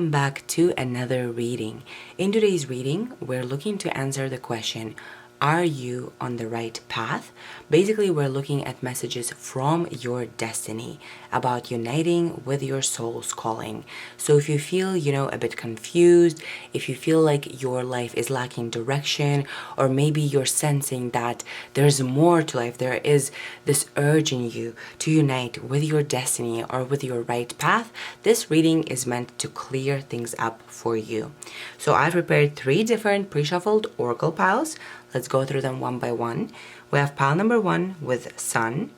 welcome back to another reading. In today's reading, we're looking to answer the question, are you on the right path? Basically, we're looking at messages from your destiny about uniting with your soul's calling. So if you feel, a bit confused, if you feel like your life is lacking direction, or maybe you're sensing that there's more to life, there is this urge in you to unite with your destiny or with your right path, this reading is meant to clear things up for you. So I've prepared 3 different pre-shuffled oracle piles. Let's go through them one by one. We have pile number 1 with Sun,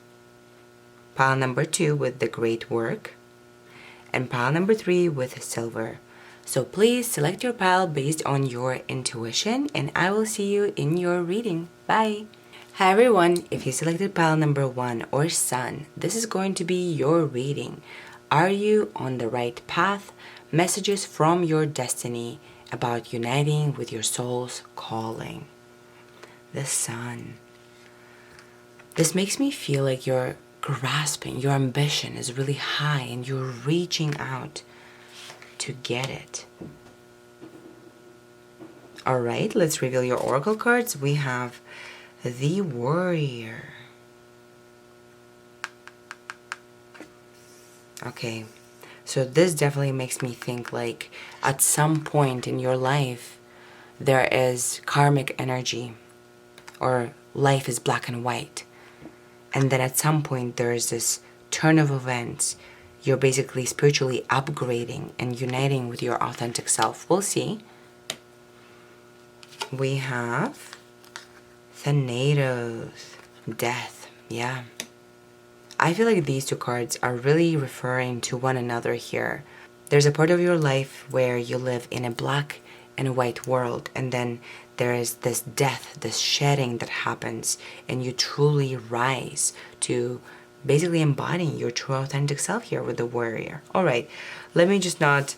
pile number 2 with the Great Work, and pile number 3 with Silver. So please select your pile based on your intuition, and I will see you in your reading. Bye! Hi everyone, if you selected pile number 1 or Sun, this is going to be your reading. Are you on the right path? Messages from your destiny about uniting with your soul's calling. The Sun. This makes me feel like you're grasping, your ambition is really high and you're reaching out to get it. Alright, let's reveal your oracle cards. We have the Warrior. Okay, so this definitely makes me think like at some point in your life there is karmic energy, or life is black and white, and then at some point there is this turn of events. You're basically spiritually upgrading and uniting with your authentic self. We'll see. We have Thanatos, Death. Yeah, I feel like these 2 cards are really referring to one another here. There's a part of your life where you live in a black and a white world, and then there is this death, this shedding that happens, and you truly rise to basically embodying your true authentic self here with the Warrior. Alright, let me just not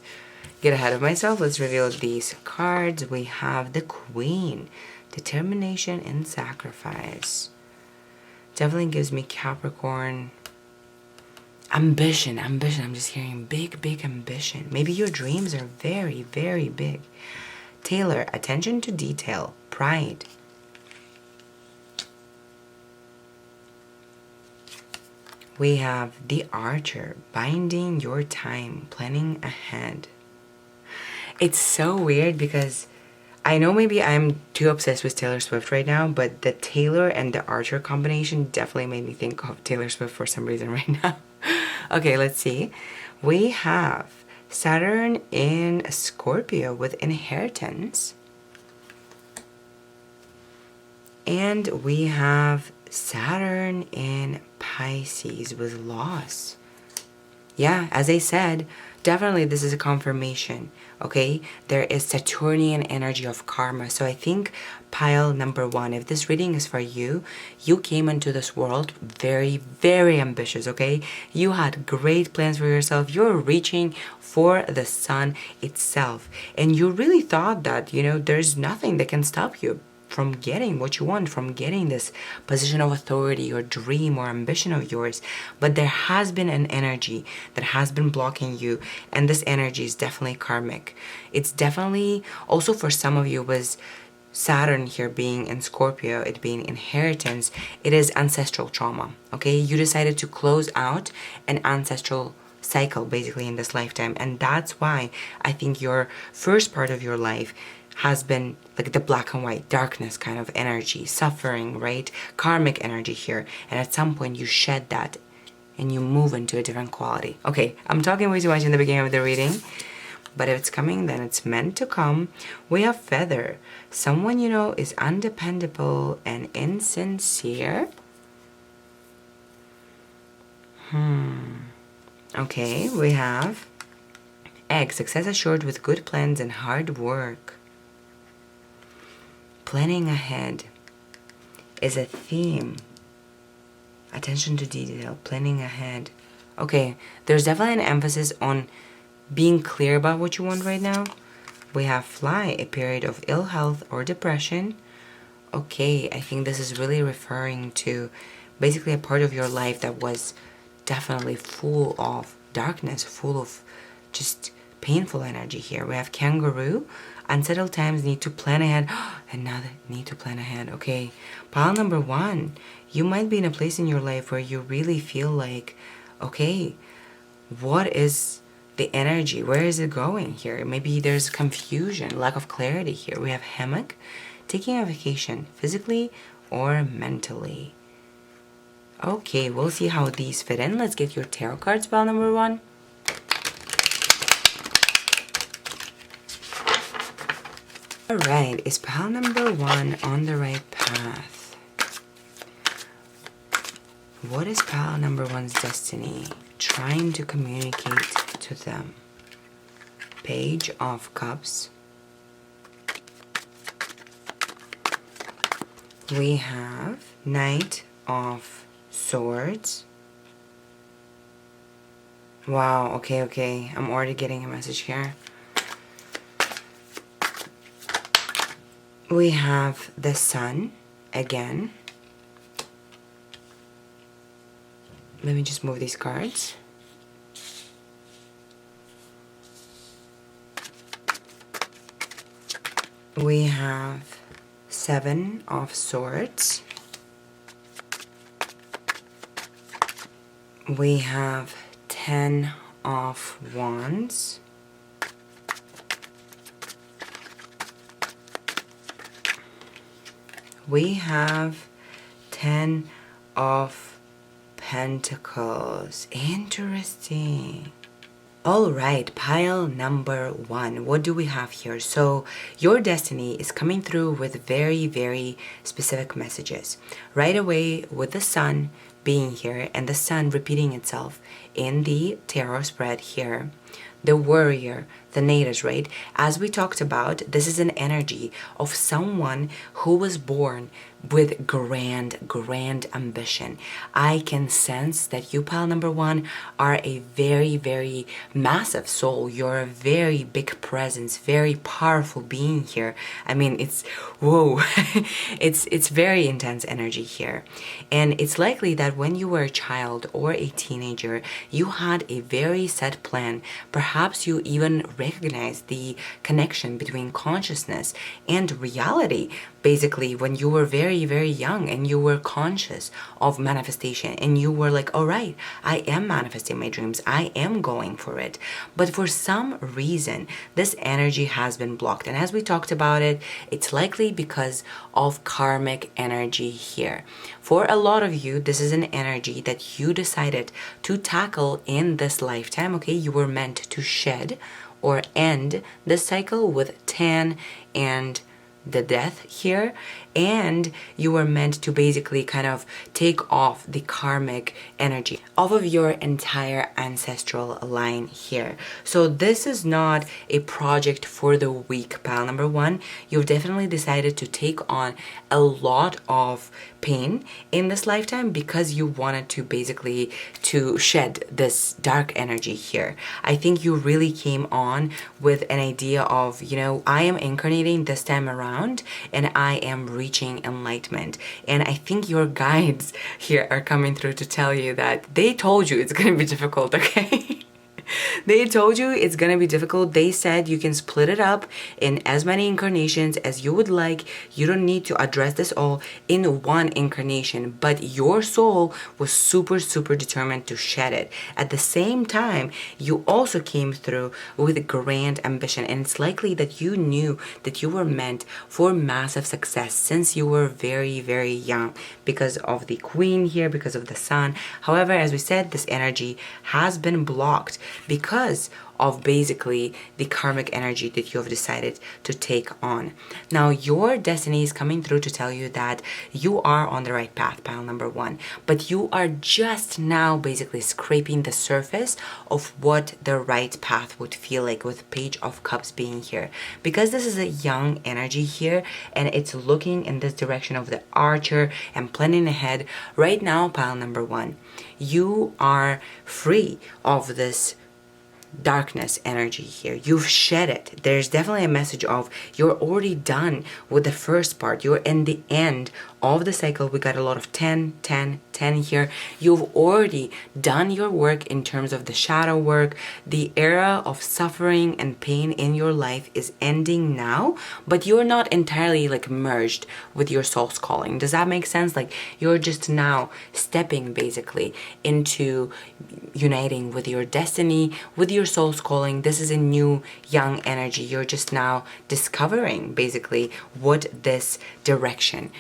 get ahead of myself. Let's reveal these cards. We have the Queen, Determination and Sacrifice. Definitely gives me Capricorn. Ambition. I'm just hearing big ambition. Maybe your dreams are very, very big. Taylor, attention to detail, pride. We have the Archer, binding your time, planning ahead. It's so weird because I know maybe I'm too obsessed with Taylor Swift right now, but the Taylor and the Archer combination definitely made me think of Taylor Swift for some reason right now. Okay, let's see. We have Saturn in Scorpio with inheritance. And we have Saturn in Pisces with loss. Yeah, as I said, definitely this is a confirmation, okay? There is Saturnian energy of karma. So I think pile number 1, if this reading is for you, you came into this world very, very ambitious, okay? You had great plans for yourself. You're reaching for the sun itself. And you really thought that, there's nothing that can stop you from getting what you want, from getting this position of authority or dream or ambition of yours. But there has been an energy that has been blocking you, and this energy is definitely karmic. It's definitely also for some of you was Saturn here being in Scorpio, it being inheritance. It is ancestral trauma, okay? You decided to close out an ancestral cycle basically in this lifetime, and that's why I think your first part of your life has been like the black and white darkness kind of energy, suffering, right? Karmic energy here. And at some point you shed that and you move into a different quality. Okay, I'm talking way too much in the beginning of the reading, but if it's coming, then it's meant to come. We have Feather. Someone is undependable and insincere. Okay, we have Egg. Success assured with good plans and hard work. Planning ahead is a theme. Attention to detail, planning ahead. Okay, there's definitely an emphasis on being clear about what you want right now. We have Fly, a period of ill health or depression. Okay, I think this is really referring to basically a part of your life that was definitely full of darkness, full of just painful energy here. We have kangaroo, unsettled times, need to plan ahead. Another need to plan ahead. Okay, pile number 1, you might be in a place in your life where you really feel like, okay, what is the energy? Where is it going here? Maybe there's confusion, lack of clarity here. We have hammock, taking a vacation, physically or mentally. Okay, we'll see how these fit in. Let's get your tarot cards, pile number 1. Alright, is pile number 1 on the right path? What is pile number 1's destiny trying to communicate to them? Page of Cups. We have Knight of Swords. Wow, okay. I'm already getting a message here. We have the Sun again. Let me just move these cards. We have 7 of Swords. We have 10 of Wands. We have 10 of Pentacles. Interesting. All right, pile number 1. What do we have here? So your destiny is coming through with very, very specific messages. Right away with the Sun being here and the Sun repeating itself in the tarot spread here. The Warrior, the natives, right? As we talked about, this is an energy of someone who was born with grand ambition. I can sense that you, pile number 1, are a very, very massive soul. You're a very big presence, very powerful being here. I mean, it's, whoa, it's very intense energy here. And it's likely that when you were a child or a teenager, you had a very set plan. Perhaps you even recognized the connection between consciousness and reality. Basically, when you were very, very young and you were conscious of manifestation and you were like, all right, I am manifesting my dreams, I am going for it. But for some reason, this energy has been blocked. And as we talked about it, it's likely because of karmic energy here. For a lot of you, this is an energy that you decided to tackle in this lifetime, okay? You were meant to shed or end this cycle with 10 and the death here, and you were meant to basically kind of take off the karmic energy off of your entire ancestral line here. So this is not a project for the weak, pile number 1. You've definitely decided to take on a lot of pain in this lifetime because you wanted to basically to shed this dark energy here. I think you really came on with an idea of, you know, I am incarnating this time around and I am reaching enlightenment. And I think your guides here are coming through to tell you that they told you it's going to be difficult, okay? They told you it's gonna be difficult. They said you can split it up in as many incarnations as you would like. You don't need to address this all in one incarnation, but your soul was super determined to shed it. At the same time, you also came through with grand ambition, and it's likely that you knew that you were meant for massive success since you were very young, because of the Queen here, because of the Sun. However, as we said, this energy has been blocked because of basically the karmic energy that you have decided to take on. Now, your destiny is coming through to tell you that you are on the right path, pile number 1, but you are just now basically scraping the surface of what the right path would feel like, with Page of Cups being here. Because this is a young energy here and it's looking in this direction of the Archer and planning ahead. Right now, pile number 1, you are free of this darkness energy here. You've shed it. There's definitely a message of you're already done with the first part. You're in the end of the cycle, we got a lot of 10, 10, 10 here. You've already done your work in terms of the shadow work. The era of suffering and pain in your life is ending now, but you're not entirely like merged with your soul's calling. Does that make sense? Like you're just now stepping basically into uniting with your destiny, with your soul's calling. This is a new young energy. You're just now discovering basically what this direction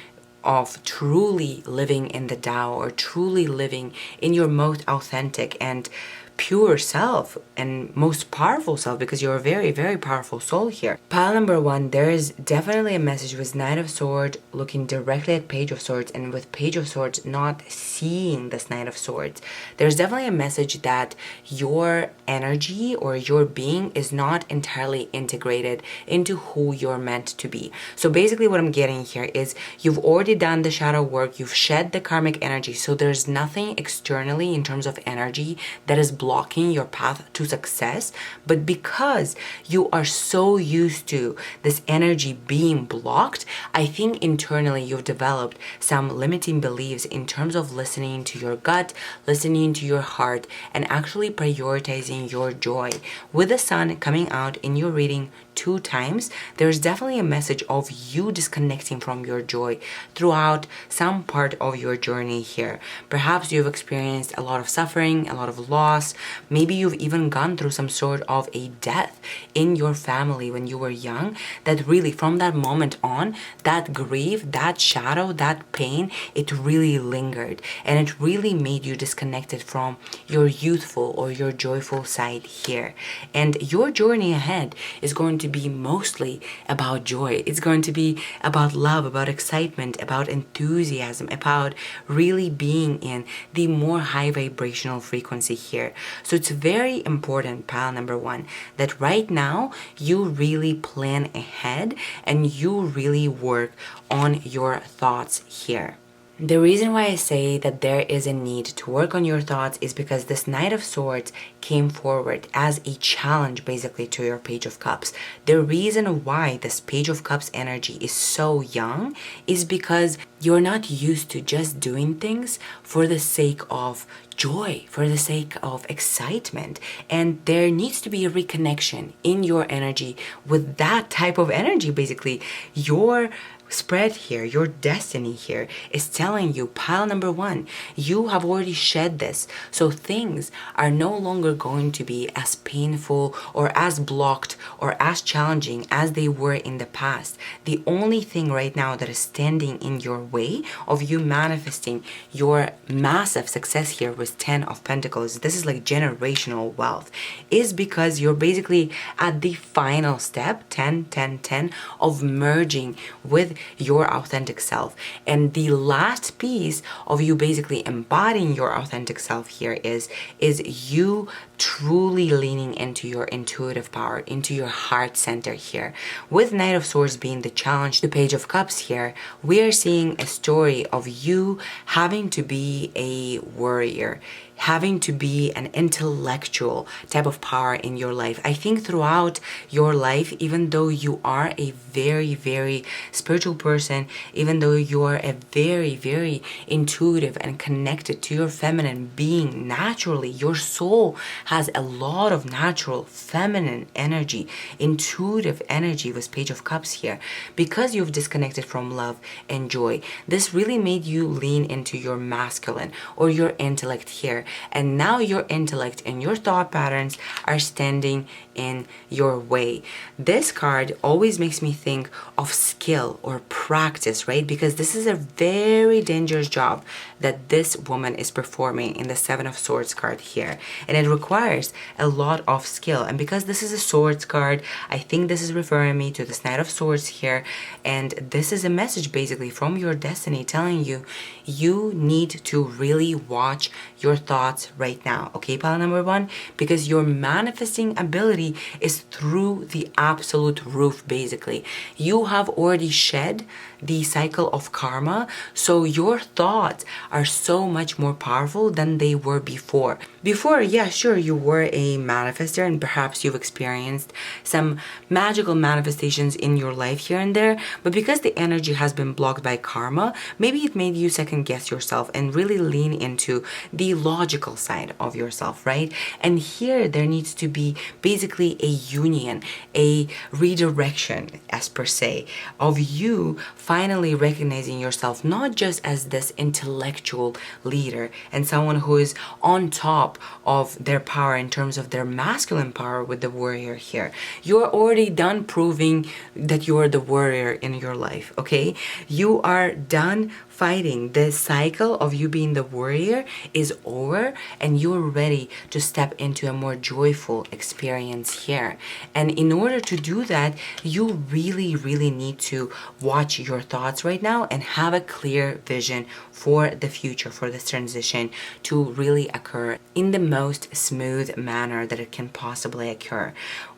of truly living in the Tao, or truly living in your most authentic and pure self and most powerful self, because you're a very, very powerful soul here. Pile number 1, there is definitely a message with Knight of Swords looking directly at Page of Swords, and with Page of Swords not seeing this Knight of Swords. There's definitely a message that your energy or your being is not entirely integrated into who you're meant to be. So basically what I'm getting here is you've already done the shadow work, you've shed the karmic energy, so there's nothing externally in terms of energy that is blocking your path to success. But because you are so used to this energy being blocked, I think internally you've developed some limiting beliefs in terms of listening to your gut, listening to your heart, and actually prioritizing your joy. With the sun coming out in your reading 2 times, there's definitely a message of you disconnecting from your joy throughout some part of your journey here. Perhaps you've experienced a lot of suffering, a lot of loss. Maybe you've even gone through some sort of a death in your family when you were young, that really from that moment on, that grief, that shadow, that pain, it really lingered, and it really made you disconnected from your youthful or your joyful side here. And your journey ahead is going to be mostly about joy. It's going to be about love, about excitement, about enthusiasm, about really being in the more high vibrational frequency here. So it's very important, pile number 1, that right now you really plan ahead and you really work on your thoughts here. The reason why I say that there is a need to work on your thoughts is because this Knight of Swords came forward as a challenge basically to your Page of Cups. The reason why this Page of Cups energy is so young is because you're not used to just doing things for the sake of joy, for the sake of excitement. And there needs to be a reconnection in your energy with that type of energy. Basically, your spread here, your destiny here is telling you, pile number 1, you have already shed this. So things are no longer going to be as painful or as blocked or as challenging as they were in the past. The only thing right now that is standing in your way of you manifesting your massive success here with 10 of Pentacles, this is like generational wealth, is because you're basically at the final step, 10, 10, 10, of merging with your authentic self. And the last piece of you basically embodying your authentic self here is you truly leaning into your intuitive power, into your heart center here. With Knight of Swords being the challenge to Page of Cups here, we are seeing a story of you having to be a warrior, having to be an intellectual type of power in your life. I think throughout your life, even though you are a very, very spiritual person, even though you are a very, very intuitive and connected to your feminine being naturally, your soul has a lot of natural feminine energy, intuitive energy with Page of Cups here. Because you've disconnected from love and joy, this really made you lean into your masculine or your intellect here. And now your intellect and your thought patterns are standing in your way. This card always makes me think of skill or practice, right? Because this is a very dangerous job that this woman is performing in the 7 of Swords card here. And it requires a lot of skill. And because this is a Swords card, I think this is referring me to this Knight of Swords here. And this is a message basically from your destiny telling you, you need to really watch your thoughts thoughts right now, okay, pile number one? Because your manifesting ability is through the absolute roof, basically. You have already shed the cycle of karma, so your thoughts are so much more powerful than they were before. Before, yeah, sure, you were a manifester and perhaps you've experienced some magical manifestations in your life here and there, but because the energy has been blocked by karma, maybe it made you second guess yourself and really lean into the logical side of yourself, right? And here there needs to be basically a union, a redirection, as per se, of you finally recognizing yourself not just as this intellectual leader and someone who is on top of their power in terms of their masculine power with the warrior here. You're already done proving that you are the warrior in your life, okay? You are done fighting. The cycle of you being the warrior is over and you're ready to step into a more joyful experience here. And in order to do that, you really need to watch your thoughts right now and have a clear vision for the future, for this transition to really occur in the most smooth manner that it can possibly occur.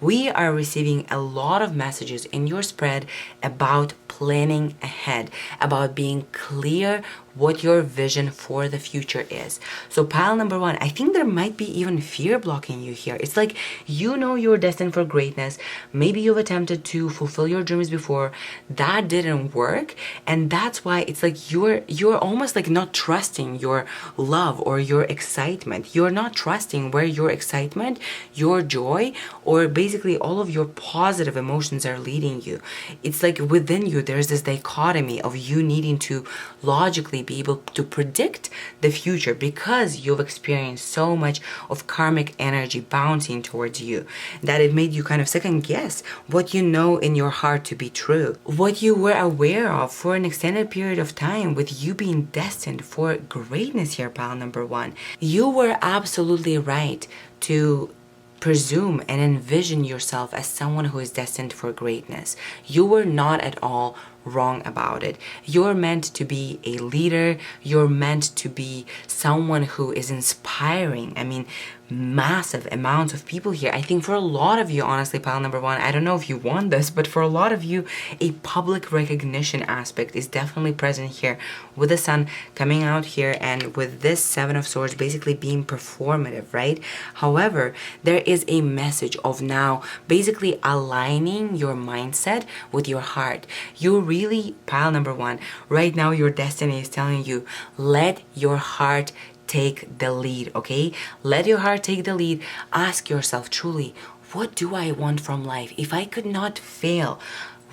We are receiving a lot of messages in your spread about planning ahead, about being clear what your vision for the future is. So pile number one, I think there might be even fear blocking you here. It's like you know you're destined for greatness. Maybe you've attempted to fulfill your dreams before. That didn't work. And that's why it's like you're almost like not trusting your love or your excitement. You're not trusting where your excitement, your joy, or basically all of your positive emotions are leading you. It's like within you there's this dichotomy of you needing to logically be able to predict the future because you've experienced so much of karmic energy bouncing towards you that it made you kind of second guess what you know in your heart to be true, what you were aware of for an extended period of time, with you being destined for greatness here, pile number one. You were absolutely right to presume and envision yourself as someone who is destined for greatness. You were not at all wrong about it. You're meant to be a leader. You're meant to be someone who is inspiring. I mean, massive amounts of people here. I think for a lot of you, honestly, pile number one, I don't know if you want this, but for a lot of you, a public recognition aspect is definitely present here with the sun coming out here and with this Seven of Swords basically being performative, right? However, there is a message of now basically aligning your mindset with your heart. You really, pile number one, right now your destiny is telling you, let your heart take the lead, okay? Let your heart take the lead. Ask yourself truly, what do I want from life? If I could not fail,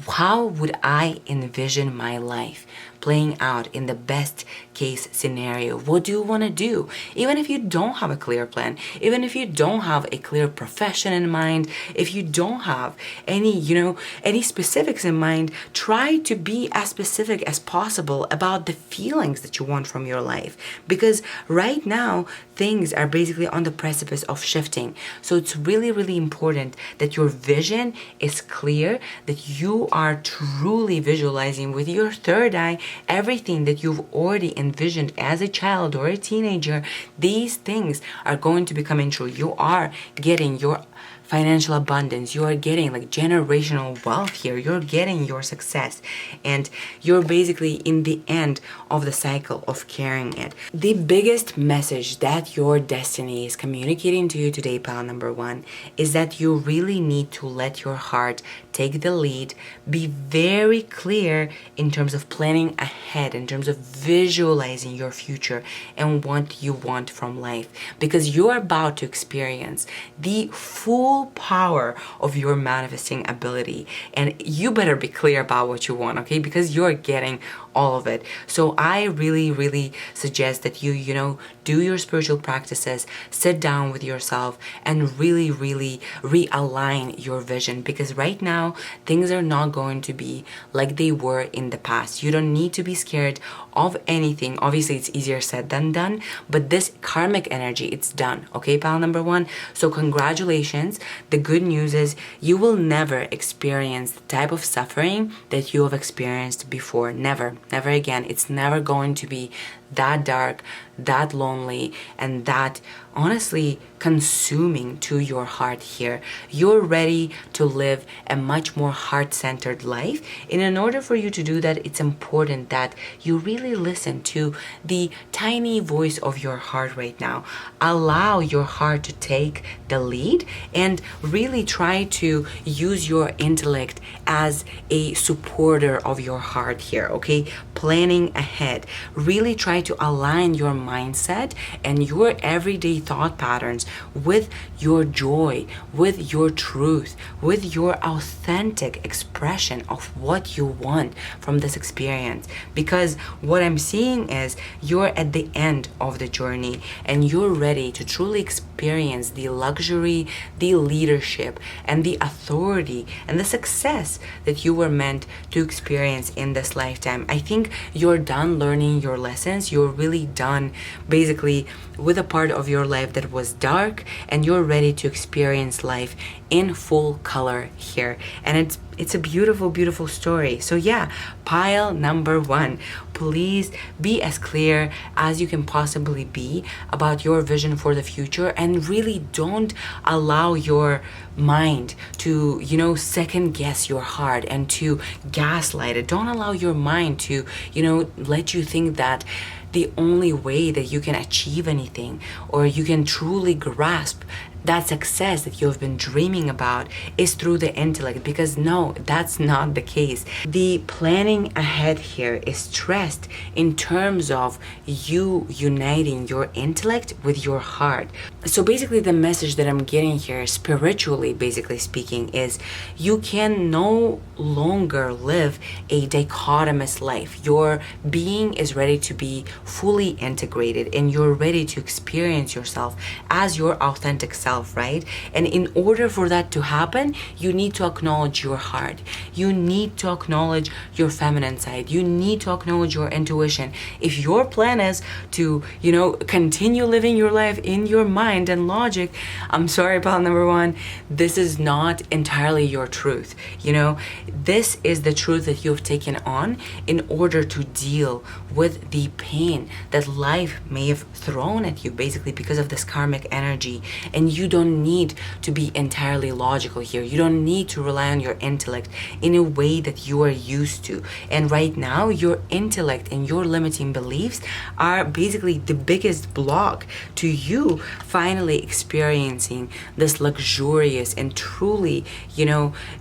how would I envision my life playing out in the best case scenario? What do you want to do? Even if you don't have a clear plan, even if you don't have a clear profession in mind, if you don't have any specifics in mind, try to be as specific as possible about the feelings that you want from your life. Because right now, things are basically on the precipice of shifting. So it's really important that your vision is clear, that you are truly visualizing with your third eye everything that you've already envisioned as a child or a teenager. These things are going to be coming true. You are getting your financial abundance, you are getting like generational wealth here, you're getting your success, and you're basically in the end of the cycle of carrying it. The biggest message that your destiny is communicating to you today, pile number one, is that you really need to let your heart take the lead. Be very clear in terms of planning ahead, in terms of visualizing your future and what you want from life, because you are about to experience the full power of your manifesting ability, and you better be clear about what you want, okay? Because you're getting all of it. So I really suggest that you do your spiritual practices, sit down with yourself and really realign your vision, because right now things are not going to be like they were in the past. You don't need to be scared of anything. Obviously it's easier said than done, but this karmic energy, it's done, okay, pile number one? So congratulations. The good news is you will never experience the type of suffering that you have experienced before. Never again. It's never going to be that dark, that lonely, and that honestly consuming to your heart here. You're ready to live a much more heart-centered life. And in order for you to do that, it's important that you really listen to the tiny voice of your heart right now. Allow your heart to take the lead and really try to use your intellect as a supporter of your heart here, okay? Planning ahead. Really try to align your mindset and your everyday thought patterns with your joy, with your truth, with your authentic expression of what you want from this experience. Because what I'm seeing is you're at the end of the journey and you're ready to truly experience the luxury, the leadership, and the authority and the success that you were meant to experience in this lifetime. I think you're done learning your lessons. You're really done basically with a part of your life that was dark, and you're ready to experience life in full color here. And it's a beautiful, beautiful story. So yeah, pile number 1, please be as clear as you can possibly be about your vision for the future, and really don't allow your mind to, second guess your heart and to gaslight it. Don't allow your mind to, let you think that the only way that you can achieve anything or you can truly grasp that success that you've been dreaming about is through the intellect, because no, that's not the case. The planning ahead here is stressed in terms of you uniting your intellect with your heart. So basically the message that I'm getting here, spiritually basically speaking, is you can no longer live a dichotomous life. Your being is ready to be fully integrated, and you're ready to experience yourself as your authentic self, right? And in order for that to happen, you need to acknowledge your heart. You need to acknowledge your feminine side. You need to acknowledge your intuition. If your plan is to, continue living your life in your mind and logic, I'm sorry, pal number 1, this is not entirely your truth. This is the truth that you've taken on in order to deal with the pain that life may have thrown at you, basically because of this karmic energy. And you don't need to be entirely logical here. You don't need to rely on your intellect in a way that you are used to. And right now, your intellect and your limiting beliefs are basically the biggest block to you finally experiencing this luxurious and truly,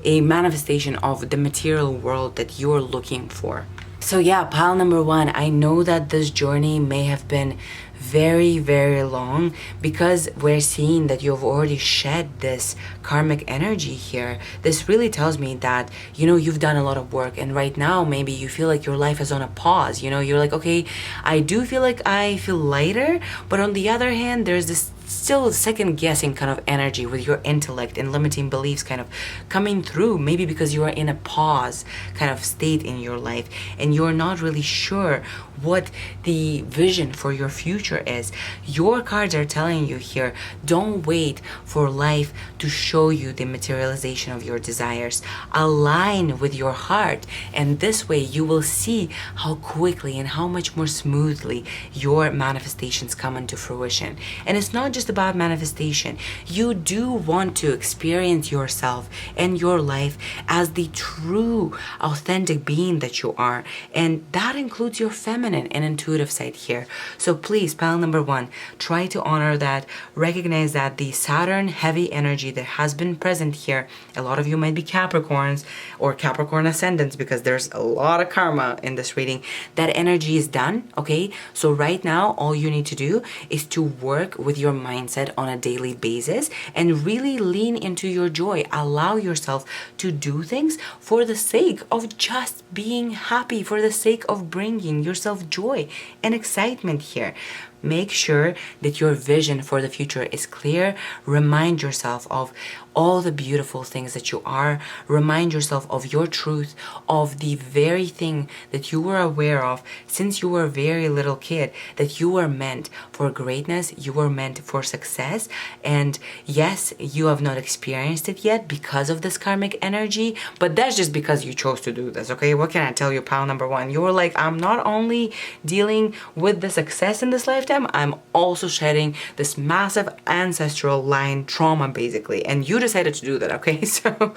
a manifestation of the material world that you're looking for. So yeah, pile number 1, I know that this journey may have been very, very long, because we're seeing that you've already shed this karmic energy here. This really tells me that, you've done a lot of work, and right now maybe you feel like your life is on a pause. You're like, okay, I do feel like I feel lighter, but on the other hand, there's this still second guessing kind of energy with your intellect and limiting beliefs kind of coming through, maybe because you are in a pause kind of state in your life and you're not really sure what the vision for your future is. Your cards are telling you here, don't wait for life to show you the materialization of your desires. Align with your heart, and this way you will see how quickly and how much more smoothly your manifestations come into fruition. And it's not just about manifestation. You do want to experience yourself and your life as the true authentic being that you are, and that includes your feminine and intuitive side here. So please, pile number 1, try to honor that. Recognize that the Saturn heavy energy that has been present here, a lot of you might be Capricorns or Capricorn ascendants, because there's a lot of karma in this reading. That energy is done, okay? So right now all you need to do is to work with your mindset on a daily basis and really lean into your joy. Allow yourself to do things for the sake of just being happy, for the sake of bringing yourself joy and excitement here. Make sure that your vision for the future is clear. Remind yourself of all the beautiful things that you are. Remind yourself of your truth, of the very thing that you were aware of since you were a very little kid, that you were meant for greatness, you were meant for success. And yes, you have not experienced it yet because of this karmic energy, but that's just because you chose to do this, okay? What can I tell you, pile number 1? You were like, I'm not only dealing with the success in this lifetime, time, I'm also shedding this massive ancestral line trauma, basically. And you decided to do that, okay? So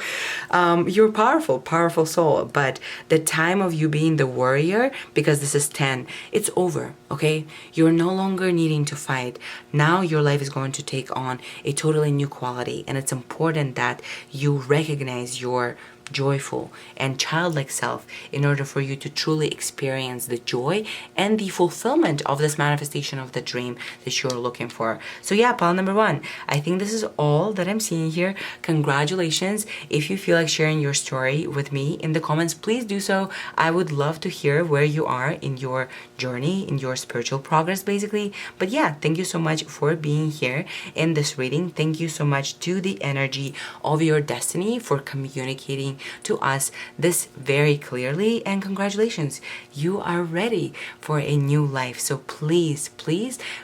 you're powerful, powerful soul. But the time of you being the warrior, because this is 10, it's over, okay? You're no longer needing to fight. Now your life is going to take on a totally new quality. And it's important that you recognize your joyful and childlike self in order for you to truly experience the joy and the fulfillment of this manifestation of the dream that you're looking for. So yeah, pile number 1, I think this is all that I'm seeing here. Congratulations. If you feel like sharing your story with me in the comments, please do so. I would love to hear where you are in your journey, in your spiritual progress, basically. But yeah, thank you so much for being here in this reading. Thank you so much to the energy of your destiny for communicating to us this very clearly, and congratulations, you are ready for a new life. So please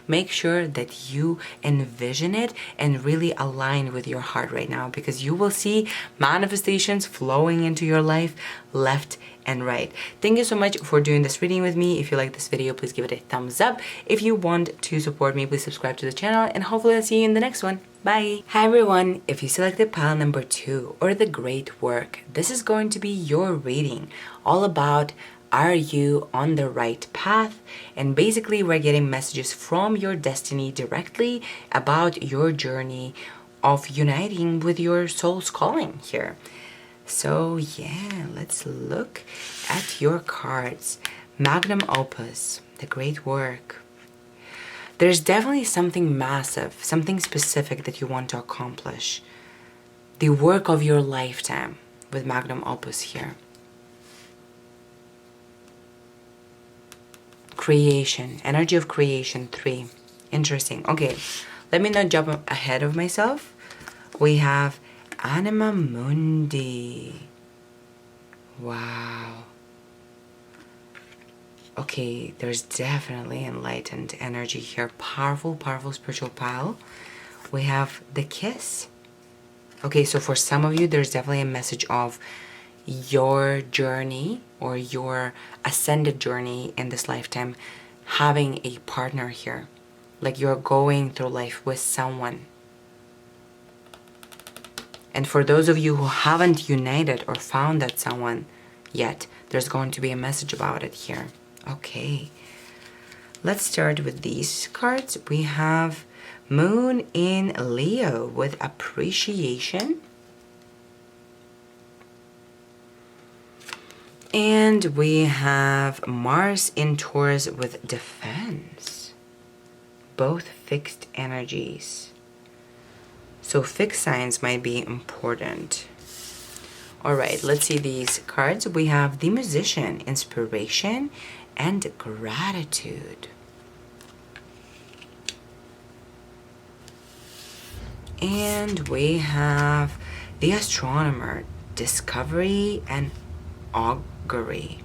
make sure that you envision it and really align with your heart right now, because you will see manifestations flowing into your life left and right. Thank you so much for doing this reading with me. If you like this video, please give it a thumbs up. If you want to support me, please subscribe to the channel, and hopefully I'll see you in the next one. Bye! Hi everyone! If you selected pile number 2, or the great work, this is going to be your reading all about, are you on the right path? And basically we're getting messages from your destiny directly about your journey of uniting with your soul's calling here. So yeah, let's look at your cards. Magnum opus, the great work. There's definitely something massive, something specific that you want to accomplish. The work of your lifetime with magnum opus here. Creation, energy of creation, 3. Interesting. Okay, let me not jump ahead of myself. We have Anima Mundi. Wow. Okay, there's definitely enlightened energy here. Powerful, powerful spiritual pile. We have the kiss. Okay, so for some of you, there's definitely a message of your journey or your ascended journey in this lifetime, having a partner here. Like you're going through life with someone. And for those of you who haven't united or found that someone yet, there's going to be a message about it here. Okay, let's start with these cards. We have Moon in Leo with appreciation. And we have Mars in Taurus with defense. Both fixed energies. So fixed signs might be important. All right, let's see these cards. We have the Musician, inspiration and gratitude. And we have the Astronomer, discovery and augury.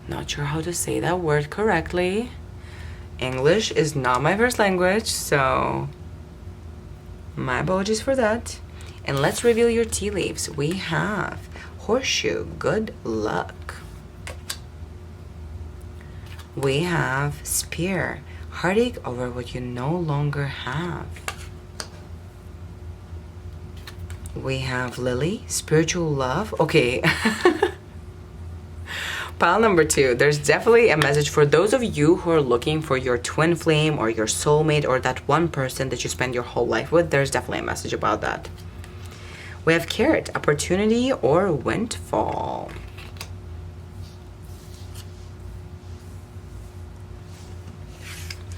Not sure how to say that word correctly. English is not my first language, so my apologies for that. And let's reveal your tea leaves. We have Horseshoe, good luck. We have Spear, heartache over what you no longer have. We have Lily, spiritual love. Okay. Pile number 2, there's definitely a message for those of you who are looking for your twin flame or your soulmate or that one person that you spend your whole life with. There's definitely a message about that. We have Carrot, opportunity or windfall.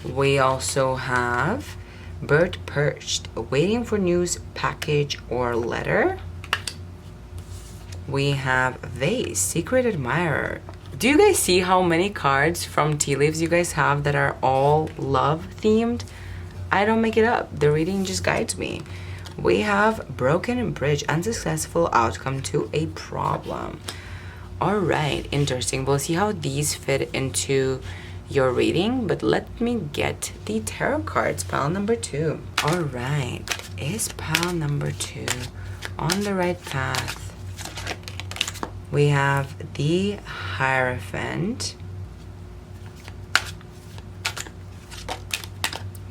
We also have Bird perched, waiting for news, package or letter. We have Vase, secret admirer. Do you guys see how many cards from tea leaves you guys have that are all love themed? I don't make it up. The reading just guides me. We have Broken bridge, unsuccessful outcome to a problem. All right, interesting. We'll see how these fit into your reading, but let me get the tarot cards. Pile number 2. All right, is pile number 2 on the right path? We have the Hierophant.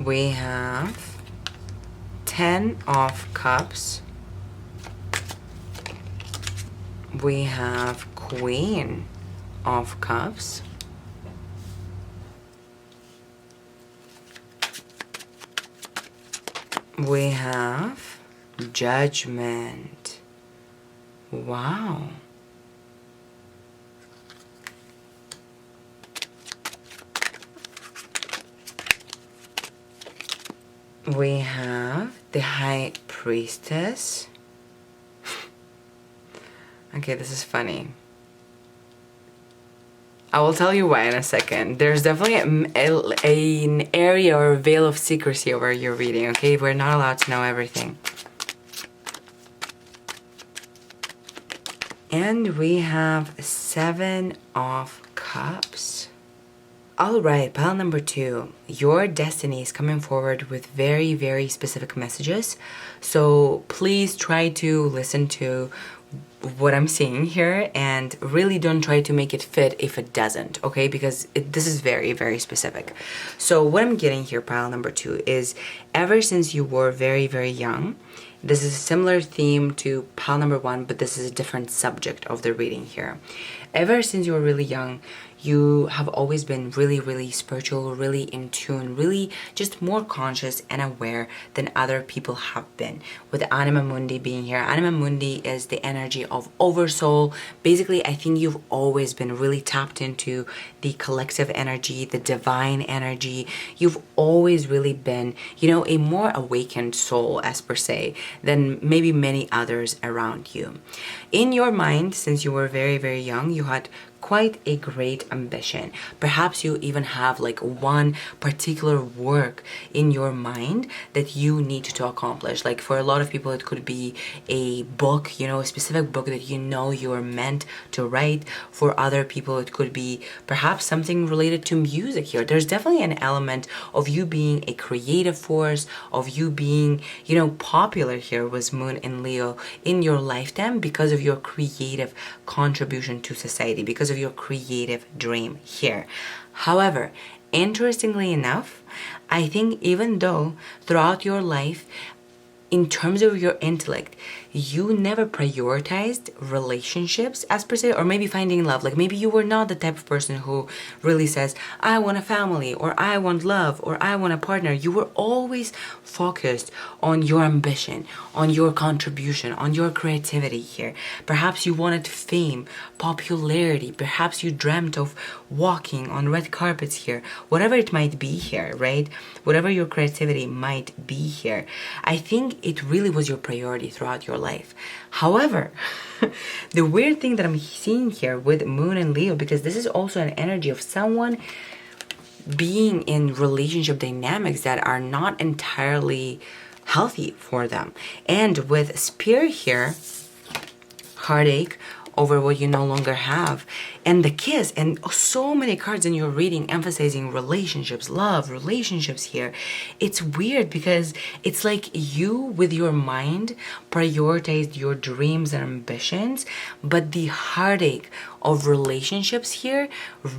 We have 10 of Cups. We have Queen of Cups. We have Judgment. Wow. We have the High Priestess. Okay, this is funny. I will tell you why in a second. There's definitely an area or a veil of secrecy over your reading, okay? We're not allowed to know everything. And we have 7 of Cups. Alright, pile number 2. Your destiny is coming forward with very, very specific messages. So please try to listen to what I'm seeing here and really don't try to make it fit if it doesn't, okay? Because this is very, very specific. So what I'm getting here, pile number 2, is ever since you were very, very young, this is a similar theme to pile number 1, but this is a different subject of the reading here. Ever since you were really young, you have always been really, really spiritual, really in tune, really just more conscious and aware than other people have been. With Anima Mundi being here, Anima Mundi is the energy of Oversoul. Basically, I think you've always been really tapped into the collective energy, the divine energy. You've always really been, you know, a more awakened soul, as per se, than maybe many others around you. In your mind, since you were very, very young, you had quite a great ambition. Perhaps you even have like one particular work in your mind that you need to accomplish. Like for a lot of people, it could be a book, you know, a specific book that you know you are meant to write. For other people, it could be perhaps something related to music here. There's definitely an element of you being a creative force, of you being, you know, popular here with Moon and Leo in your lifetime because of your creative contribution to society, because of your creative dream here. However, interestingly enough, I think even though throughout your life, in terms of your intellect, you never prioritized relationships as per se, or maybe finding love. Like maybe you were not the type of person who really says, I want a family, or I want love, or I want a partner. You were always focused on your ambition, on your contribution, on your creativity here. Perhaps you wanted fame, popularity. Perhaps you dreamt of walking on red carpets here. Whatever it might be here, right? Whatever your creativity might be here. I think it really was your priority throughout your life. However, the weird thing that I'm seeing here with Moon and Leo, because this is also an energy of someone being in relationship dynamics that are not entirely healthy for them. And with Spear here, heartache over what you no longer have, and the Kiss, and so many cards in your reading emphasizing relationships, love, relationships here. It's weird because it's like you with your mind prioritized your dreams and ambitions, but the heartache of relationships here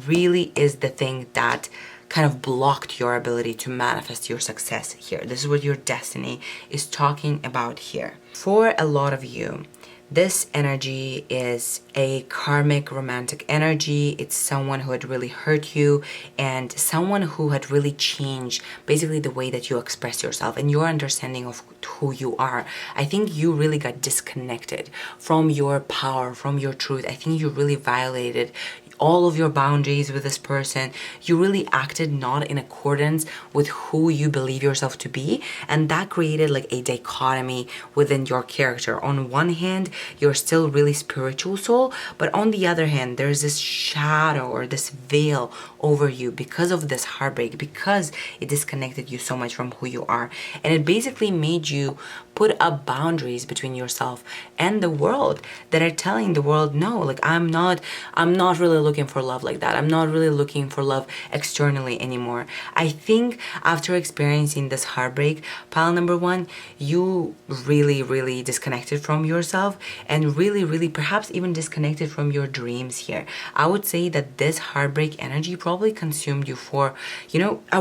really is the thing that kind of blocked your ability to manifest your success here. This is what your destiny is talking about here. For a lot of you, this energy is a karmic romantic energy. It's someone who had really hurt you and someone who had really changed basically the way that you express yourself and your understanding of who you are. I think you really got disconnected from your power, from your truth. I think you really violated all of your boundaries with this person. You really acted not in accordance with who you believe yourself to be, and that created like a dichotomy within your character. On one hand, you're still really spiritual soul, but on the other hand, there's this shadow or this veil over you because of this heartbreak, because it disconnected you so much from who you are, and it basically made you put up boundaries between yourself and the world that are telling the world, no, like I'm not really looking looking for love like that. I'm not really looking for love externally anymore. I think after experiencing this heartbreak, pile number one, you really, really disconnected from yourself, and really, really perhaps even disconnected from your dreams here. I would say that this heartbreak energy probably consumed you for,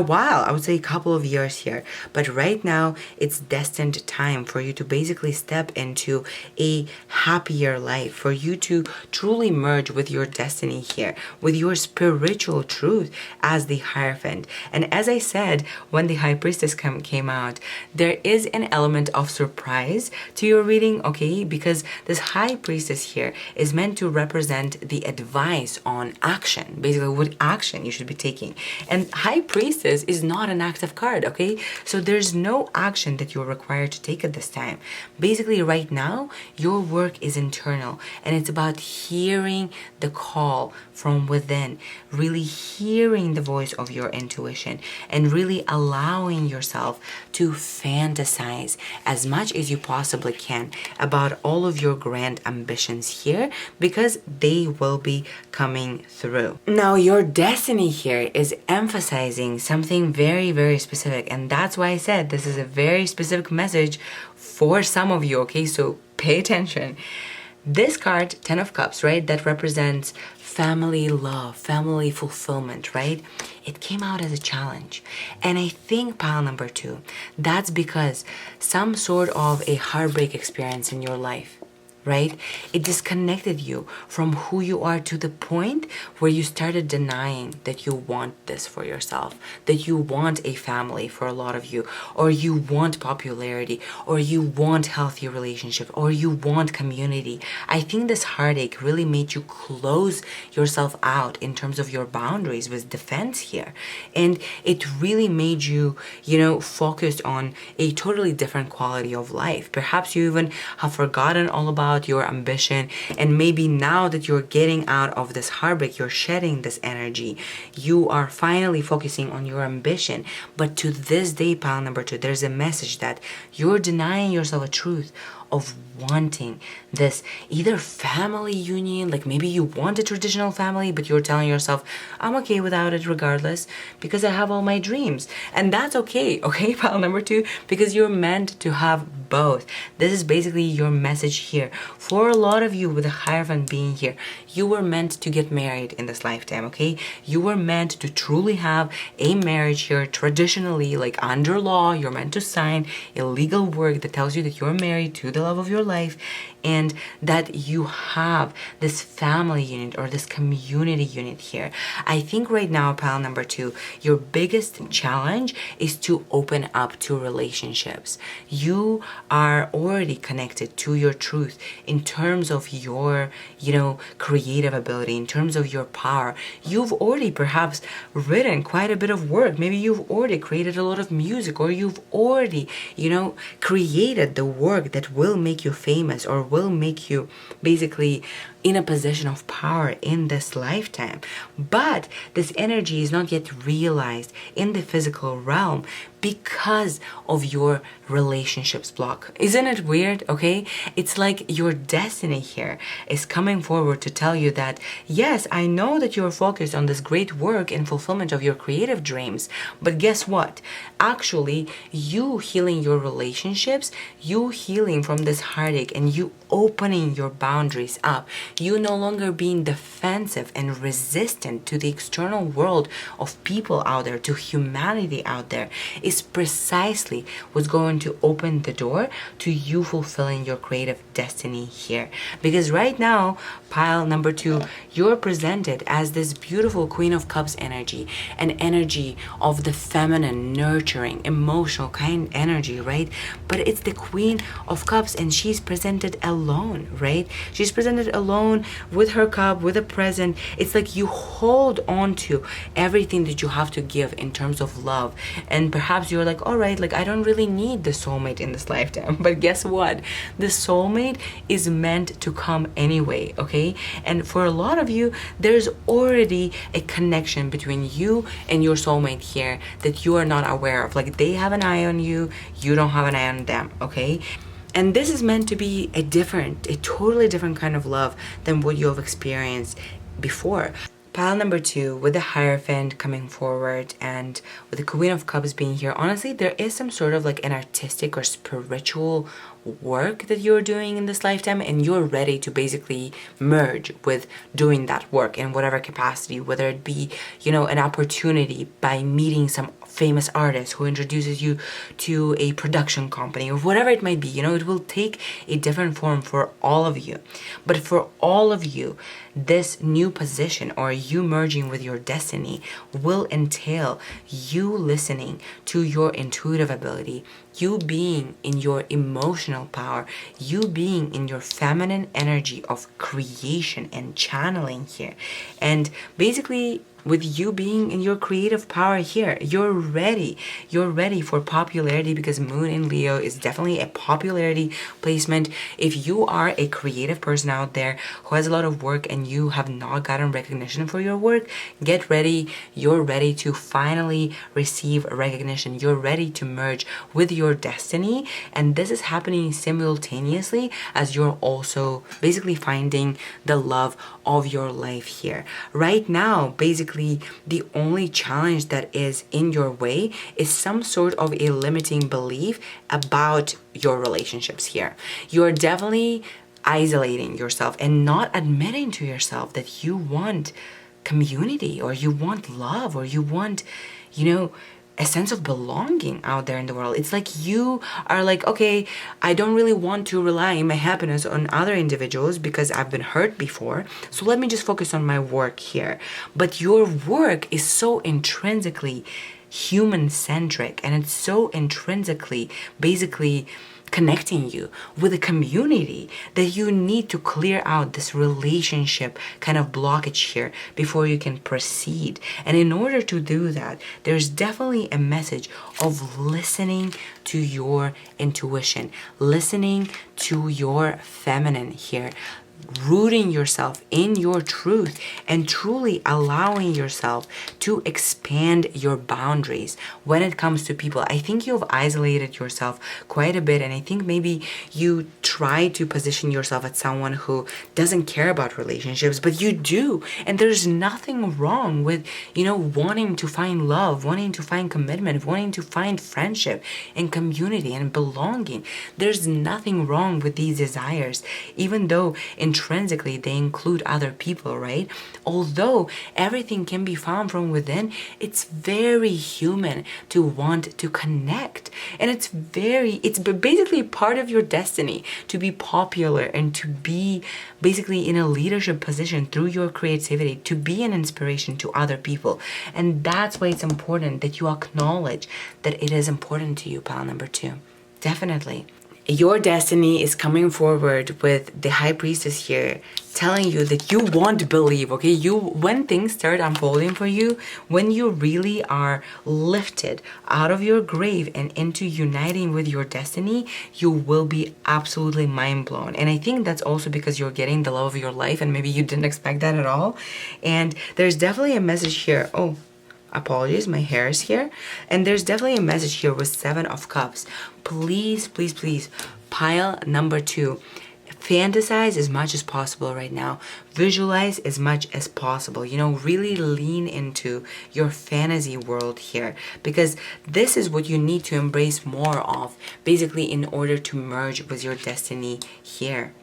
a while. I would say a couple of years here. But right now, it's destined time for you to basically step into a happier life, for you to truly merge with your destiny here, with your spiritual truth as the Hierophant. And as I said, when the High Priestess came out, there is an element of surprise to your reading, okay? Because this High Priestess here is meant to represent the advice on action, basically what action you should be taking. And High Priestess is not an active card, okay? So there's no action that you're required to take at this time. Basically, right now, your work is internal, and it's about hearing the call from within, really hearing the voice of your intuition, and really allowing yourself to fantasize as much as you possibly can about all of your grand ambitions here, because they will be coming through. Now, your destiny here is emphasizing something very, very specific, and that's why I said this is a very specific message for some of you, okay? So pay attention. This card, Ten of Cups, right, that represents family love, family fulfillment, right? It came out as a challenge. And I think pile number two, that's because some sort of a heartbreak experience in your life, right? It disconnected you from who you are to the point where you started denying that you want this for yourself, that you want a family for a lot of you, or you want popularity, or you want healthy relationship, or you want community. I think this heartache really made you close yourself out in terms of your boundaries with defense here. And it really made you, focused on a totally different quality of life. Perhaps you even have forgotten all about your ambition, and maybe now that you're getting out of this heartbreak, you're shedding this energy, you are finally focusing on your ambition. But to this day, pile number two, there's a message that you're denying yourself a truth of wanting this either family union, like maybe you want a traditional family, but you're telling yourself, I'm okay without it regardless because I have all my dreams. And that's okay, pile number two, because you're meant to have both. This is basically your message here. For a lot of you with the Hierophant being here, you were meant to get married in this lifetime, okay? You were meant to truly have a marriage here traditionally, like under law. You're meant to sign a legal work that tells you that you're married to the love of your life, and that you have this family unit or this community unit here. I think right now, pile number two, your biggest challenge is to open up to relationships. You are already connected to your truth in terms of your, creative ability, in terms of your power. You've already perhaps written quite a bit of work. Maybe you've already created a lot of music, or you've already, created the work that will make you famous or will make you basically in a position of power in this lifetime. But this energy is not yet realized in the physical realm because of your relationships block. Isn't it weird? Okay, it's like your destiny here is coming forward to tell you that yes, I know that you're focused on this great work and fulfillment of your creative dreams, but guess what? Actually, you healing your relationships, you healing from this heartache, and you opening your boundaries up, you no longer being defensive and resistant to the external world of people out there, to humanity out there, is precisely what's going to open the door to you fulfilling your creative destiny here. Because right now, pile number two, you're presented as this beautiful Queen of Cups energy, an energy of the feminine, nurturing, emotional kind energy, right? But it's the Queen of Cups, and she's presented alone, right? She's presented alone with her cup, with a present. It's like you hold on to everything that you have to give in terms of love. And perhaps you're like, all right, like I don't really need the soulmate in this lifetime. But guess what? The soulmate is meant to come anyway, okay? And for a lot of you, there's already a connection between you and your soulmate here that you are not aware of. Like they have an eye on you, you don't have an eye on them, okay? And this is meant to be a totally different kind of love than what you have experienced before. Pile number 2, with the Hierophant coming forward and with the Queen of Cups being here, honestly, there is some sort of like an artistic or spiritual work that you're doing in this lifetime, and you're ready to basically merge with doing that work in whatever capacity, whether it be, you know, an opportunity by meeting some famous artist who introduces you to a production company or whatever it might be. You know, it will take a different form for all of you. But for all of you, this new position or you merging with your destiny will entail you listening to your intuitive ability, you being in your emotional power, you being in your feminine energy of creation and channeling here. And basically, with you being in your creative power here, you're ready. You're ready for popularity, because Moon in Leo is definitely a popularity placement. If you are a creative person out there who has a lot of work and you have not gotten recognition for your work, get ready. You're ready to finally receive recognition. You're ready to merge with your destiny. And this is happening simultaneously as you're also basically finding the love of your life here. Right now, basically, the only challenge that is in your way is some sort of a limiting belief about your relationships here. You're definitely isolating yourself and not admitting to yourself that you want community, or you want love, or you want, you know, a sense of belonging out there in the world. It's like you are like, okay, I don't really want to rely my happiness on other individuals because I've been hurt before, so let me just focus on my work here. But your work is so intrinsically human-centric, and it's so intrinsically basically connecting you with a community that you need to clear out this relationship kind of blockage here before you can proceed. And in order to do that, there's definitely a message of listening to your intuition, listening to your feminine here, rooting yourself in your truth and truly allowing yourself to expand your boundaries when it comes to people. I think you've isolated yourself quite a bit, and I think maybe you try to position yourself as someone who doesn't care about relationships, but you do. And there's nothing wrong with, you know, wanting to find love, wanting to find commitment, wanting to find friendship and community and belonging. There's nothing wrong with these desires, even though intrinsically they include other people, right? Although everything can be found from within, it's very human to want to connect. And it's basically part of your destiny to be popular and to be basically in a leadership position through your creativity, to be an inspiration to other people. And that's why it's important that you acknowledge that it is important to you, pal number 2. Definitely. Your destiny is coming forward with the High Priestess here, telling you that you won't believe, okay? When things start unfolding for you, when you really are lifted out of your grave and into uniting with your destiny, you will be absolutely mind blown. And I think that's also because you're getting the love of your life, and maybe you didn't expect that at all. And there's definitely a message here. Oh, apologies, my hair is here. And there's definitely a message here with 7 of Cups. Please, please, please, pile number 2. Fantasize as much as possible right now. Visualize as much as possible. You know, really lean into your fantasy world here, because this is what you need to embrace more of, basically, in order to merge with your destiny here.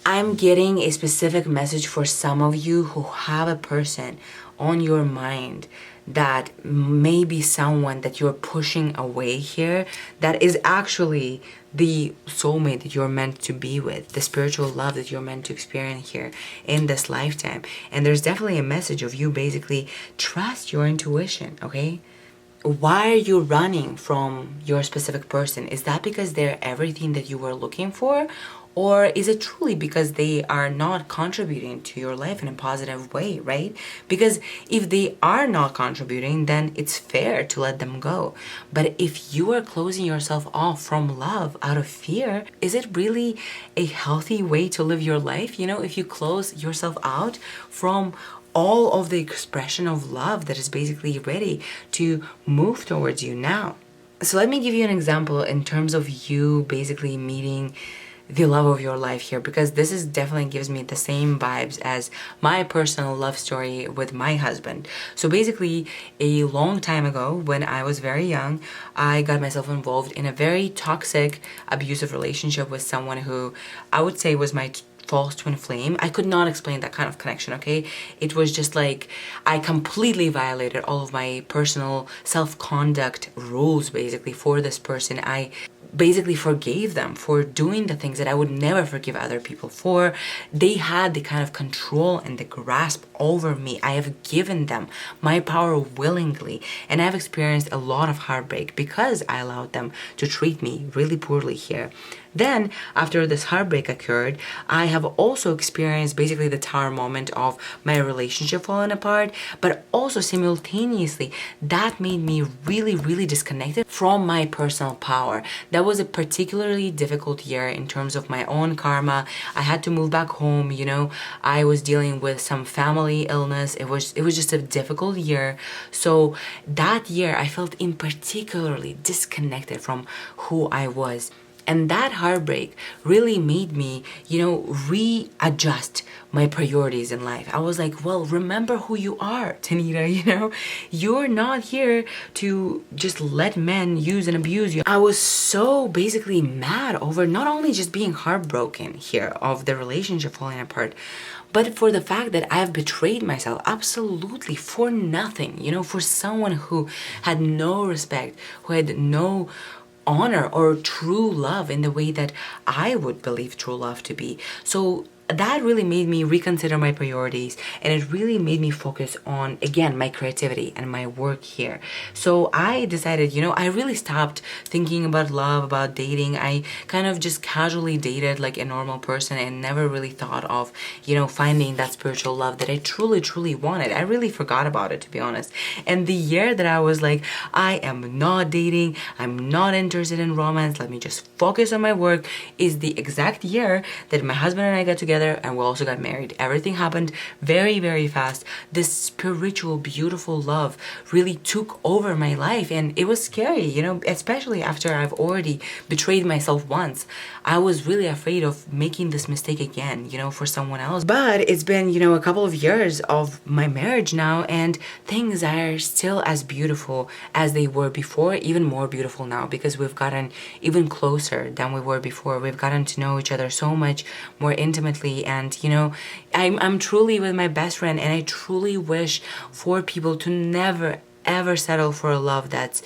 I'm getting a specific message for some of you who have a person on your mind that may be someone that you're pushing away here, that is actually the soulmate that you're meant to be with, the spiritual love that you're meant to experience here in this lifetime. And there's definitely a message of you basically trust your intuition, okay? Why are you running from your specific person? Is that because they're everything that you were looking for? Or is it truly because they are not contributing to your life in a positive way, right? Because if they are not contributing, then it's fair to let them go. But if you are closing yourself off from love out of fear, is it really a healthy way to live your life? You know, if you close yourself out from all of the expression of love that is basically ready to move towards you now. So let me give you an example in terms of you basically meeting the love of your life here, because this is definitely gives me the same vibes as my personal love story with my husband. So basically, a long time ago, when I was very young, I got myself involved in a very toxic, abusive relationship with someone who I would say was my false twin flame. I could not explain that kind of connection, okay? It was just like I completely violated all of my personal self-conduct rules basically for this person. I basically forgave them for doing the things that I would never forgive other people for. They had the kind of control and the grasp over me. I have given them my power willingly, and I've experienced a lot of heartbreak because I allowed them to treat me really poorly here. Then, after this heartbreak occurred, I have also experienced basically the tower moment of my relationship falling apart, but also simultaneously, that made me really, really disconnected from my personal power. That was a particularly difficult year in terms of my own karma. I had to move back home, you know, I was dealing with some family illness. It was just a difficult year. So that year, I felt in particularly disconnected from who I was. And that heartbreak really made me, you know, readjust my priorities in life. I was like, well, remember who you are, Tanita, you know? You're not here to just let men use and abuse you. I was so basically mad over not only just being heartbroken here of the relationship falling apart, but for the fact that I have betrayed myself absolutely for nothing, you know, for someone who had no respect, who had no honor or true love in the way that I would believe true love to be. So that really made me reconsider my priorities, and it really made me focus on, again, my creativity and my work here. So I decided, you know, I really stopped thinking about love, about dating. I kind of just casually dated like a normal person and never really thought of, you know, finding that spiritual love that I truly, truly wanted. I really forgot about it, to be honest. And the year that I was like, I am not dating, I'm not interested in romance, let me just focus on my work, is the exact year that my husband and I got together and we also got married. Everything happened very, very fast. This spiritual, beautiful love really took over my life, and it was scary, you know, especially after I've already betrayed myself once. I was really afraid of making this mistake again, you know, for someone else. But it's been, you know, a couple of years of my marriage now, and things are still as beautiful as they were before, even more beautiful now, because we've gotten even closer than we were before. We've gotten to know each other so much more intimately. And, you know, I'm truly with my best friend, and I truly wish for people to never ever settle for a love that's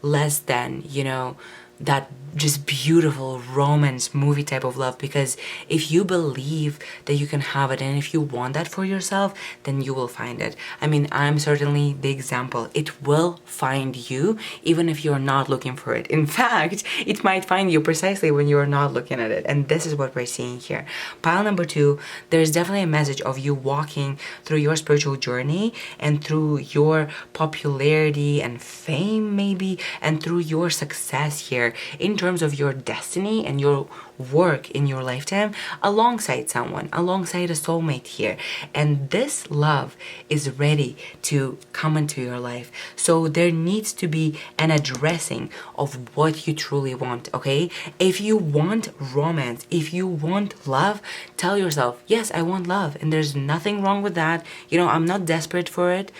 less than, you know, that just beautiful romance movie type of love. Because if you believe that you can have it, and if you want that for yourself, then you will find it. I mean, I'm certainly the example. It will find you even if you're not looking for it. In fact, it might find you precisely when you're not looking at it. And this is what we're seeing here. Pile number 2, there's definitely a message of you walking through your spiritual journey and through your popularity and fame maybe, and through your success here in terms of your destiny and your work in your lifetime alongside someone, alongside a soulmate here. And this love is ready to come into your life. So there needs to be an addressing of what you truly want, okay? If you want romance, if you want love, tell yourself, yes, I want love. And there's nothing wrong with that. You know, I'm not desperate for it.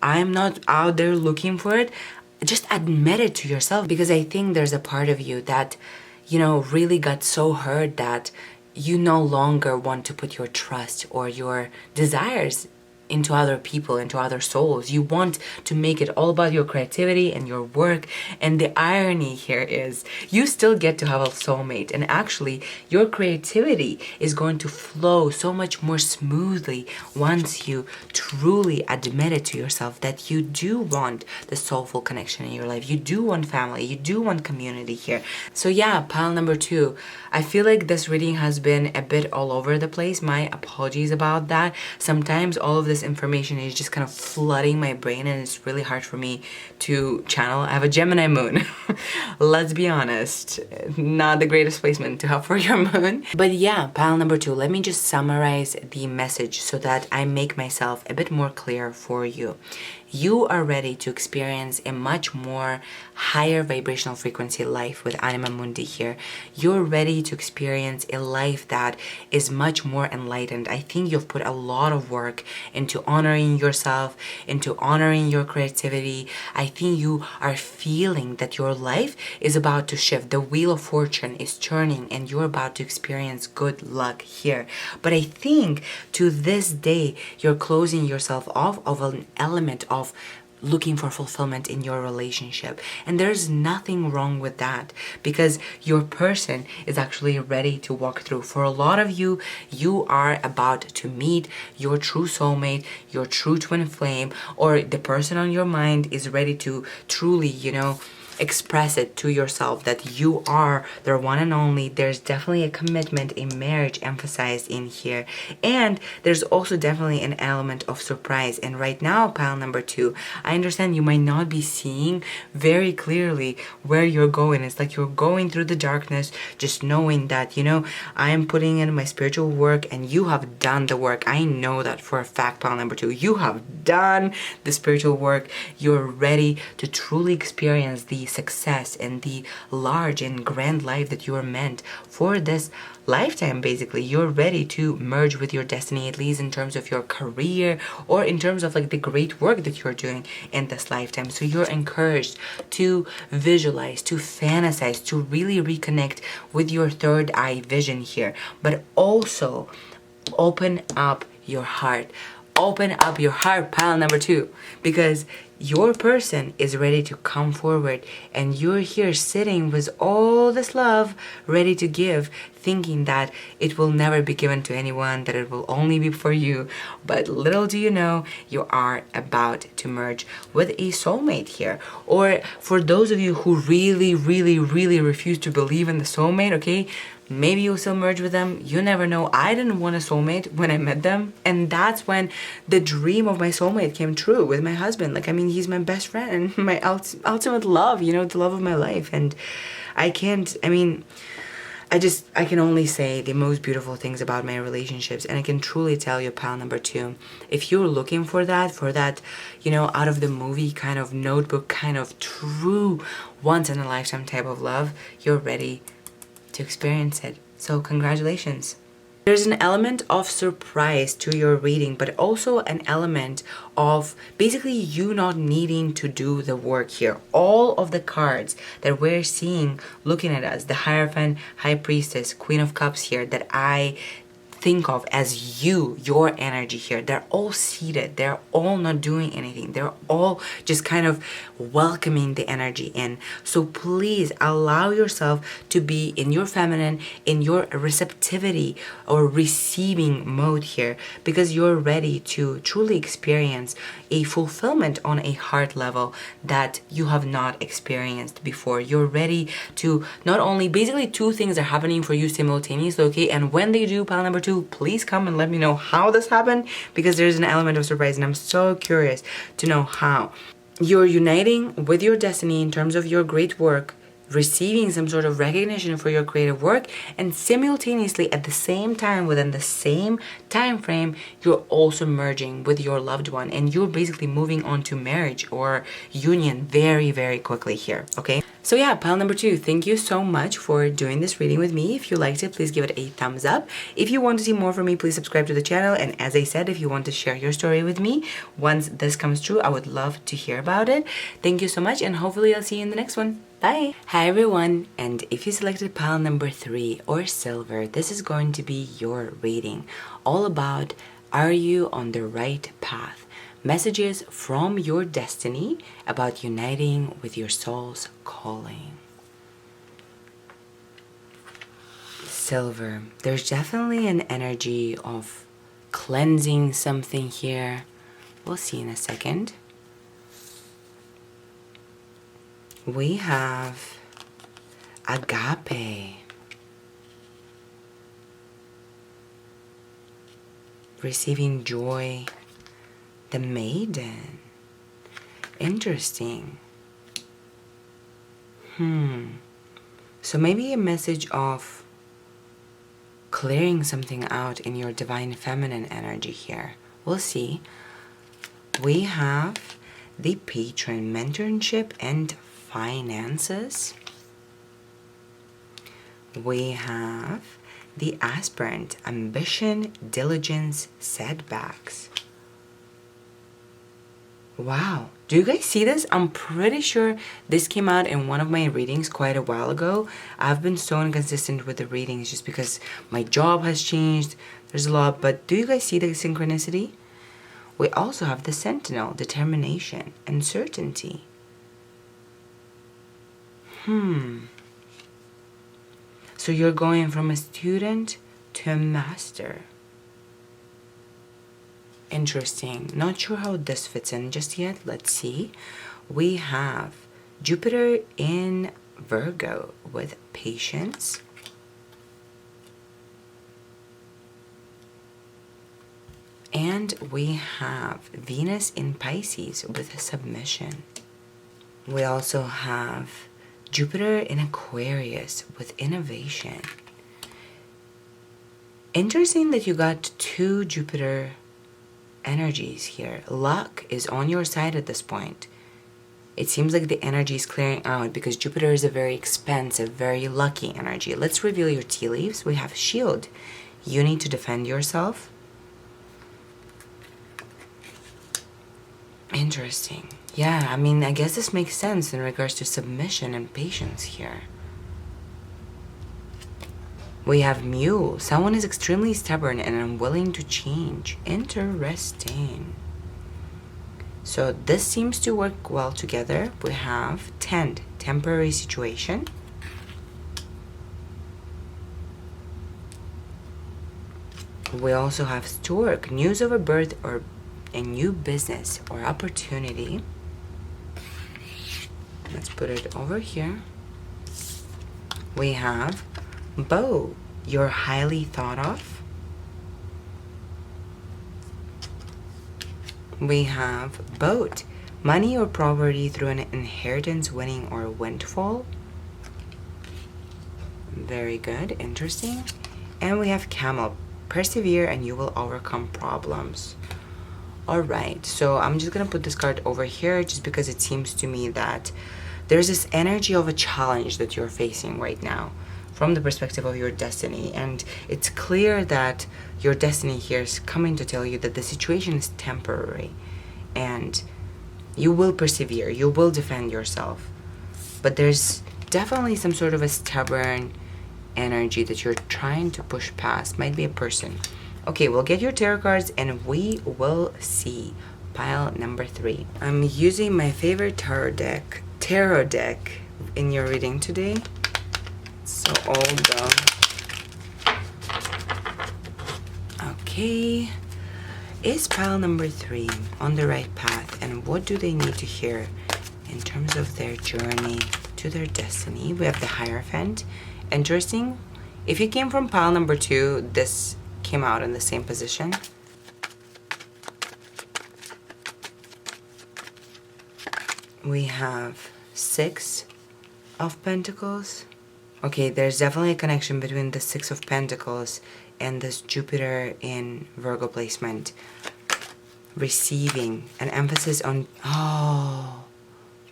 I'm not out there looking for it. Just admit it to yourself, because I think there's a part of you that, you know, really got so hurt that you no longer want to put your trust or your desires into other people, into other souls. You want to make it all about your creativity and your work. And the irony here is you still get to have a soulmate, and actually your creativity is going to flow so much more smoothly once you truly admit it to yourself that you do want the soulful connection in your life. You do want family, you do want community here. So yeah, pile number 2, I feel like this reading has been a bit all over the place. My apologies about that. Sometimes all of this information is just kind of flooding my brain, and it's really hard for me to channel. I have a Gemini moon. Let's be honest, not the greatest placement to have for your moon. But yeah, pile number 2, let me just summarize the message so that I make myself a bit more clear for you. You are ready to experience a much more higher vibrational frequency life with Anima Mundi here. You're ready to experience a life that is much more enlightened. I think you've put a lot of work into honoring yourself, into honoring your creativity. I think you are feeling that your life is about to shift. The wheel of fortune is turning and you're about to experience good luck here. But I think to this day, you're closing yourself off of an element of looking for fulfillment in your relationship. And there's nothing wrong with that because your person is actually ready to walk through. For a lot of you, you are about to meet your true soulmate, your true twin flame, or the person on your mind is ready to truly, express it to yourself that you are their one and only. There's definitely a commitment, a marriage emphasized in here. And there's also definitely an element of surprise. And right now, pile number 2, I understand you might not be seeing very clearly where you're going. It's like you're going through the darkness, just knowing that, I am putting in my spiritual work and you have done the work. I know that for a fact, pile number 2. You have done the spiritual work. You're ready to truly experience the success and the large and grand life that you are meant for this lifetime. Basically, you're ready to merge with your destiny, at least in terms of your career or in terms of like the great work that you're doing in this lifetime. So you're encouraged to visualize, to fantasize, to really reconnect with your third eye vision here, but also open up your heart. Open up your heart, pile number 2, because your person is ready to come forward and you're here sitting with all this love ready to give, thinking that it will never be given to anyone, that it will only be for you. But little do you know, you are about to merge with a soulmate here. Or for those of you who really, really, really refuse to believe in the soulmate, okay, maybe you'll still merge with them. You never know. I didn't want a soulmate when I met them. And that's when the dream of my soulmate came true with my husband. He's my best friend and my ultimate love, the love of my life. And I can only say the most beautiful things about my relationships. And I can truly tell you, pal number 2, if you're looking for that, out of the movie kind of notebook, kind of true once in a lifetime type of love, you're ready to experience it. So congratulations. There's an element of surprise to your reading, but also an element of basically you not needing to do the work here. All of the cards that we're seeing looking at us, the Hierophant, High Priestess, Queen of Cups here, that I think of as your energy here, they're all seated, they're all not doing anything, they're all just kind of welcoming the energy in. So please allow yourself to be in your feminine, in your receptivity or receiving mode here, because you're ready to truly experience a fulfillment on a heart level that you have not experienced before. You're ready to not only, basically 2 things are happening for you simultaneously, okay? And when they do, pile number 2, please come and let me know how this happened, because there's an element of surprise and I'm so curious to know how. You're uniting with your destiny in terms of your great work, receiving some sort of recognition for your creative work, and simultaneously at the same time, within the same time frame, you're also merging with your loved one and you're basically moving on to marriage or union very, very quickly here, okay? So yeah, pile number 2, thank you so much for doing this reading with me. If you liked it, please give it a thumbs up. If you want to see more from me, please subscribe to the channel. And as I said, if you want to share your story with me, once this comes true, I would love to hear about it. Thank you so much, and hopefully I'll see you in the next one. Bye! Hi everyone, and if you selected pile number 3 or silver, this is going to be your reading. All about, are you on the right path? Messages from your destiny about uniting with your soul's calling. Silver, there's definitely an energy of cleansing something here. We'll see in a second. We have agape. Receiving joy. The maiden. Interesting. So maybe a message of clearing something out in your divine feminine energy here. We'll see. We have the patron, mentorship and finances. We have the aspirant, ambition, diligence, setbacks. Wow. Do you guys see this? I'm pretty sure this came out in one of my readings quite a while ago. I've been so inconsistent with the readings just because my job has changed. There's a lot, but do you guys see the synchronicity? We also have the sentinel, determination, and certainty. So you're going from a student to a master. Interesting. Not sure how this fits in just yet. Let's see. We have Jupiter in Virgo with patience. And we have Venus in Pisces with submission. We also have Jupiter in Aquarius with innovation. Interesting that you got 2 Jupiter energies here. Luck is on your side at this point. It seems like the energy is clearing out because Jupiter is a very expansive, very lucky energy. Let's reveal your tea leaves. We have shield. You need to defend yourself. Interesting. Yeah, I mean, I guess this makes sense in regards to submission and patience here. We have mule. Someone is extremely stubborn and unwilling to change. Interesting. So this seems to work well together. We have tent, temporary situation. We also have stork, news of a birth or a new business or opportunity. Let's put it over here. We have bow, you're highly thought of. We have boat, money or property through an inheritance, winning or windfall. Very good, interesting. And we have camel, persevere and you will overcome problems. Alright, so I'm just gonna put this card over here just because it seems to me that there's this energy of a challenge that you're facing right now from the perspective of your destiny. And it's clear that your destiny here is coming to tell you that the situation is temporary and you will persevere, you will defend yourself. But there's definitely some sort of a stubborn energy that you're trying to push past. Might be a person. Okay, we'll get your tarot cards and we will see pile number 3. I'm using my favorite tarot deck in your reading today. So old though. Okay. Is pile number 3 on the right path, and what do they need to hear in terms of their journey to their destiny? We have the Hierophant. Interesting. If you came from pile number 2, this came out in the same position. We have 6 of Pentacles. Okay, there's definitely a connection between the 6 of Pentacles and this Jupiter in Virgo placement. Receiving, an emphasis on, oh,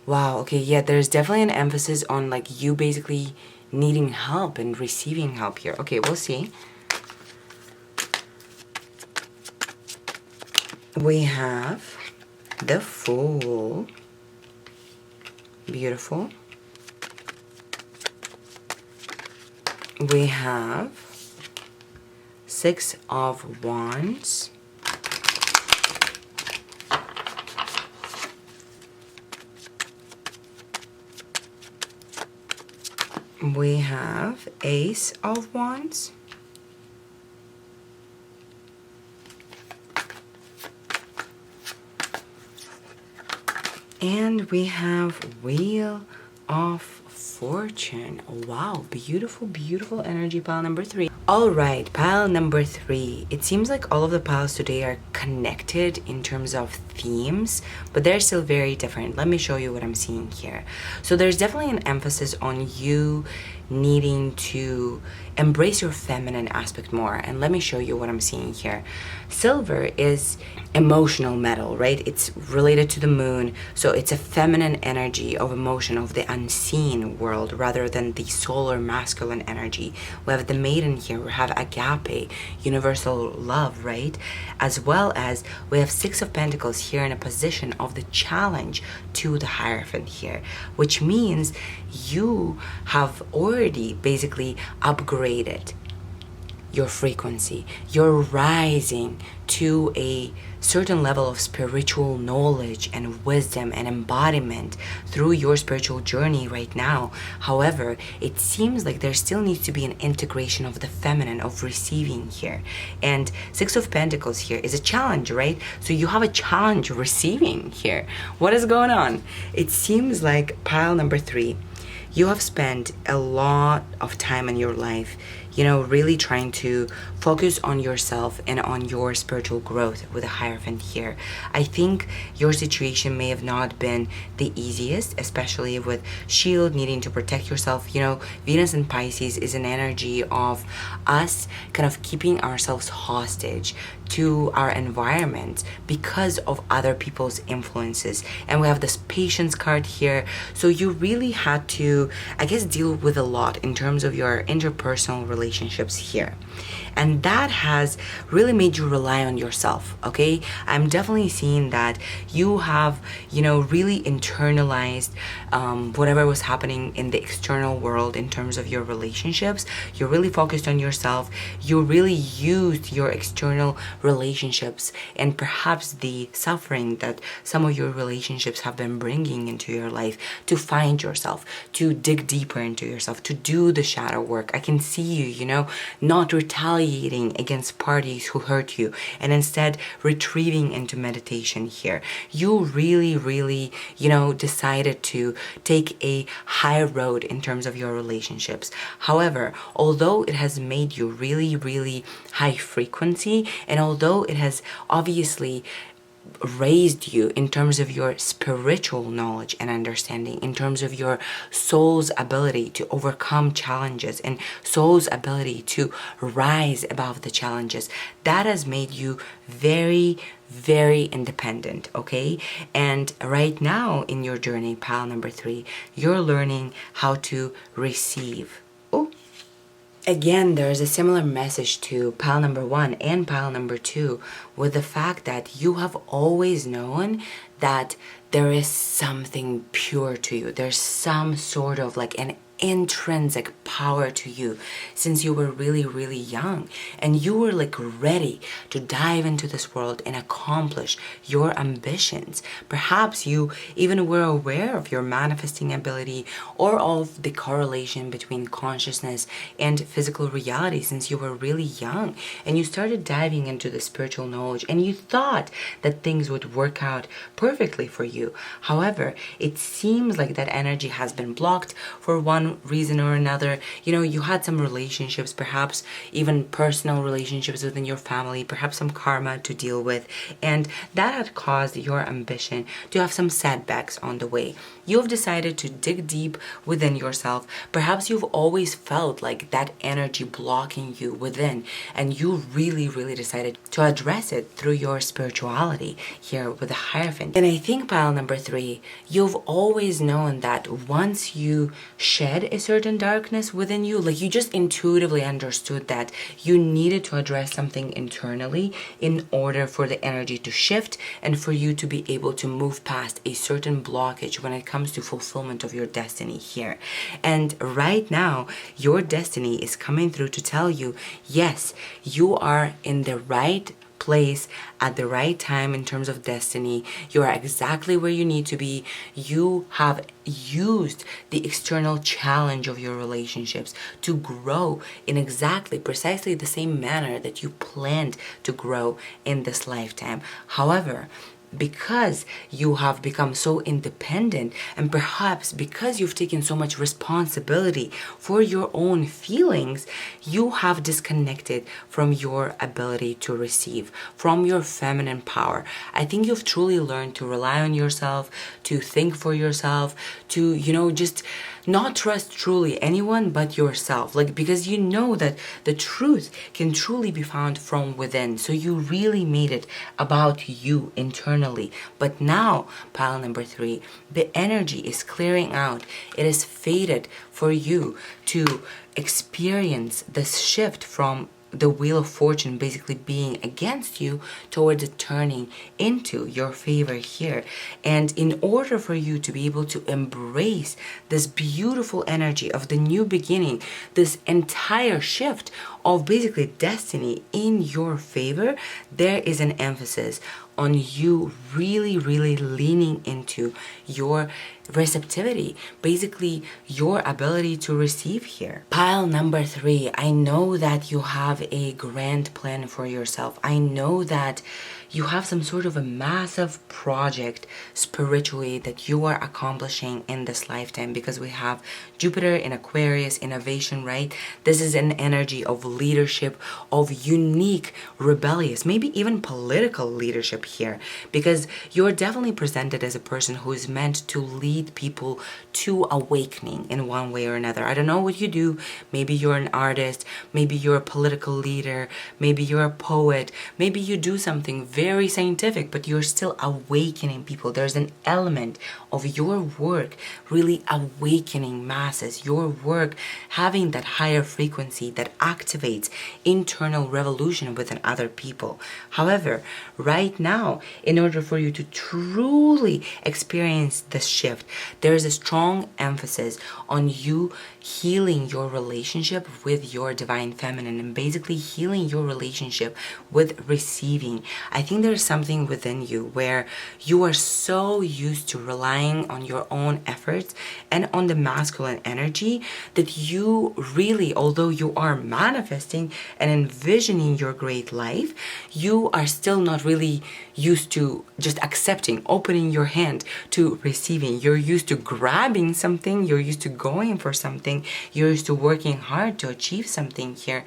wow, okay, yeah, there's definitely an emphasis on like you basically needing help and receiving help here. Okay, we'll see. We have the Fool. Beautiful. We have 6 of Wands. We have Ace of Wands. And we have Wheel of Fortune. Wow, beautiful, beautiful energy, pile number 3. All right, pile number 3. It seems like all of the piles today are connected in terms of themes, but they're still very different. Let me show you what I'm seeing here. So there's definitely an emphasis on you needing to embrace your feminine aspect more. And let me show you what I'm seeing here. Silver is emotional metal, right? It's related to the moon. So it's a feminine energy of emotion, of the unseen world, rather than the solar masculine energy. We have the maiden here. We have agape, universal love, right? As well as we have Six of Pentacles here in a position of the challenge to the Hierophant here, which means you have already basically upgraded your frequency. You're rising to a certain level of spiritual knowledge and wisdom and embodiment through your spiritual journey right now. However, it seems like there still needs to be an integration of the feminine, of receiving here. And Six of Pentacles here is a challenge, right? So you have a challenge receiving here. What is going on? It seems like pile number 3, you have spent a lot of time in your life, really trying to focus on yourself and on your spiritual growth with a Hierophant here. I think your situation may have not been the easiest, especially with shield, needing to protect yourself. Venus in Pisces is an energy of us kind of keeping ourselves hostage to our environment because of other people's influences. And we have this patience card here. So you really had to, I guess, deal with a lot in terms of your interpersonal relationships here. And that has really made you rely on yourself, okay? I'm definitely seeing that you have, really internalized whatever was happening in the external world in terms of your relationships. You're really focused on yourself. You really used your external relationships and perhaps the suffering that some of your relationships have been bringing into your life to find yourself, to dig deeper into yourself, to do the shadow work. I can see you, not retaliating against parties who hurt you and instead retreating into meditation here. You really, decided to take a high road in terms of your relationships. However, although it has made you really high frequency, and although it has obviously raised you in terms of your spiritual knowledge and understanding, in terms of your soul's ability to overcome challenges and soul's ability to rise above the challenges, that has made you very independent, okay? And right now in your journey, pile number 3, you're learning how to receive. Oh, again, there's a similar message to pile number 1 and pile number 2, with the fact that you have always known that there is something pure to you. There's some sort of like an intrinsic power to you since you were really young, and you were like ready to dive into this world and accomplish your ambitions. Perhaps you even were aware of your manifesting ability or of the correlation between consciousness and physical reality since you were really young, and you started diving into the spiritual knowledge and you thought that things would work out perfectly for you. However, it seems like that energy has been blocked for one reason or another. You had some relationships, perhaps even personal relationships within your family, perhaps some karma to deal with, and that had caused your ambition to have some setbacks on the way. You've decided to dig deep within yourself. Perhaps you've always felt like that energy blocking you within, and you really decided to address it through your spirituality here with the Hierophant. And I think pile number 3, you've always known that once you shed a certain darkness within you, like you just intuitively understood that you needed to address something internally in order for the energy to shift and for you to be able to move past a certain blockage when it comes to fulfillment of your destiny here. And right now, your destiny is coming through to tell you, yes, you are in the right place at the right time in terms of destiny. You are exactly where you need to be. You have used the external challenge of your relationships to grow in precisely the same manner that you planned to grow in this lifetime. However, because you have become so independent, and perhaps because you've taken so much responsibility for your own feelings, you have disconnected from your ability to receive, from your feminine power. I think you've truly learned to rely on yourself, to think for yourself, to, just not trust truly anyone but yourself. Like, because you know that the truth can truly be found from within. So you really made it about you internally. But now, pile number 3, the energy is clearing out. It is fated for you to experience this shift from the wheel of fortune basically being against you towards it turning into your favor here. And in order for you to be able to embrace this beautiful energy of the new beginning, this entire shift of basically destiny in your favor, there is an emphasis on you really, really leaning into your receptivity, basically your ability to receive here. Pile number 3, I know that you have a grand plan for yourself. I know that you have some sort of a massive project spiritually that you are accomplishing in this lifetime, because we have Jupiter in Aquarius, innovation, right? This is an energy of leadership, of unique, rebellious, maybe even political leadership here, because you're definitely presented as a person who is meant to lead people to awakening in one way or another. I don't know what you do. Maybe you're an artist, maybe you're a political leader, maybe you're a poet, maybe you do something very scientific, but you're still awakening people. There's an element of your work really awakening masses, your work having that higher frequency that activates internal revolution within other people. However, right now, in order for you to truly experience this shift, there is a strong emphasis on you healing your relationship with your divine feminine, and basically healing your relationship with receiving. I think there's something within you where you are so used to relying on your own efforts and on the masculine energy that you really, although you are manifesting and envisioning your great life, you are still not really used to just accepting, opening your hand to receiving. You're used to grabbing something, you're used to going for something, you're used to working hard to achieve something here,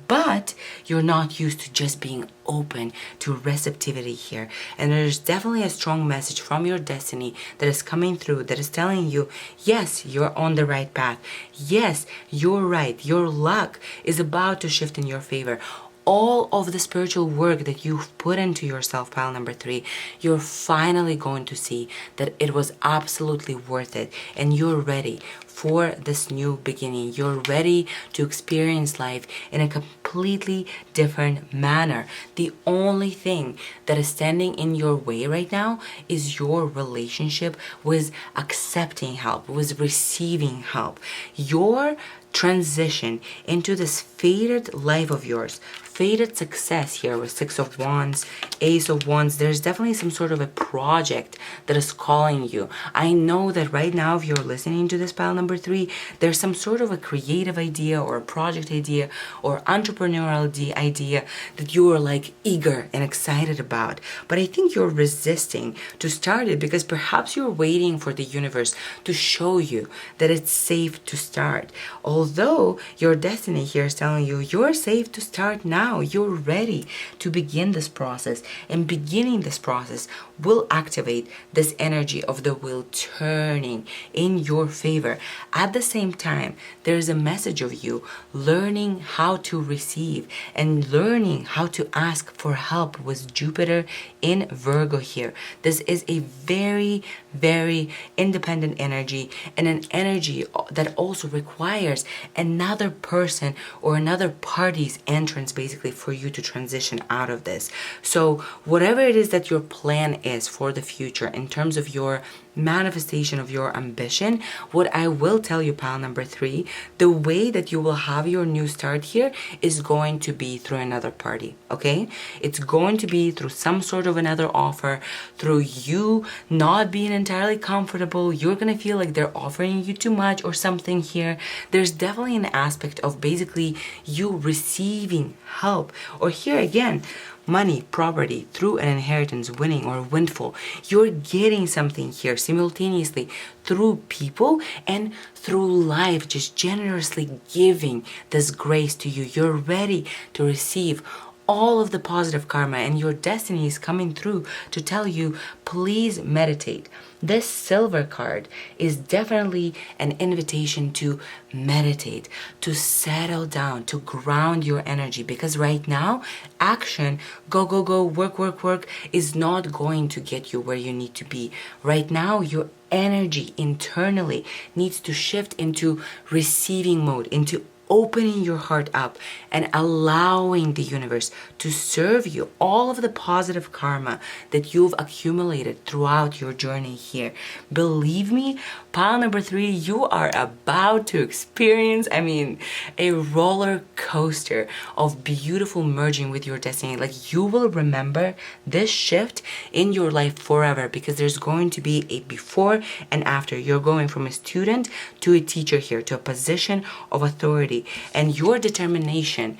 but you're not used to just being open to receptivity here. And there's definitely a strong message from your destiny that is coming through, that is telling you, yes, you're on the right path. Yes, you're right. Your luck is about to shift in your favor. All of the spiritual work that you've put into yourself, pile number 3, you're finally going to see that it was absolutely worth it, and you're ready for this new beginning. You're ready to experience life in a completely different manner. The only thing that is standing in your way right now is your relationship with accepting help, with receiving help. Your transition into this fated life of yours, fated success here with 6 of Wands, Ace of Wands. There's definitely some sort of a project that is calling you. I know that right now, if you're listening to this pile number 3, there's some sort of a creative idea or a project idea or entrepreneurial idea that you are like eager and excited about. But I think you're resisting to start it because perhaps you're waiting for the universe to show you that it's safe to start. Although your destiny here is telling you you're safe to start now. You're ready to begin this process, and beginning this process will activate this energy of the wheel turning in your favor. At the same time, there's a message of you learning how to receive and learning how to ask for help with Jupiter in Virgo here. This is a very, very independent energy, and an energy that also requires another person or another party's entrance basically for you to transition out of this. So whatever it is that your plan is for the future in terms of your manifestation of your ambition, what I will tell you, pile number 3, the way that you will have your new start here is going to be through another party, okay? It's going to be through some sort of another offer, through you not being entirely comfortable. You're gonna feel like they're offering you too much or something here. There's definitely an aspect of basically you receiving help, or here again, money, property, through an inheritance, winning or windfall. You're getting something here simultaneously through people and through life, just generously giving this grace to you. You're ready to receive all of the positive karma, and your destiny is coming through to tell you, please meditate. This silver card is definitely an invitation to meditate, to settle down, to ground your energy, because right now, action, go, go, go, work, work, work, is not going to get you where you need to be. Right now, your energy internally needs to shift into receiving mode, into opening your heart up and allowing the universe to serve you all of the positive karma that you've accumulated throughout your journey here. Believe me, pile number 3, you are about to experience, a roller coaster of beautiful merging with your destiny. Like, you will remember this shift in your life forever, because there's going to be a before and after. You're going from a student to a teacher here, to a position of authority. And your determination,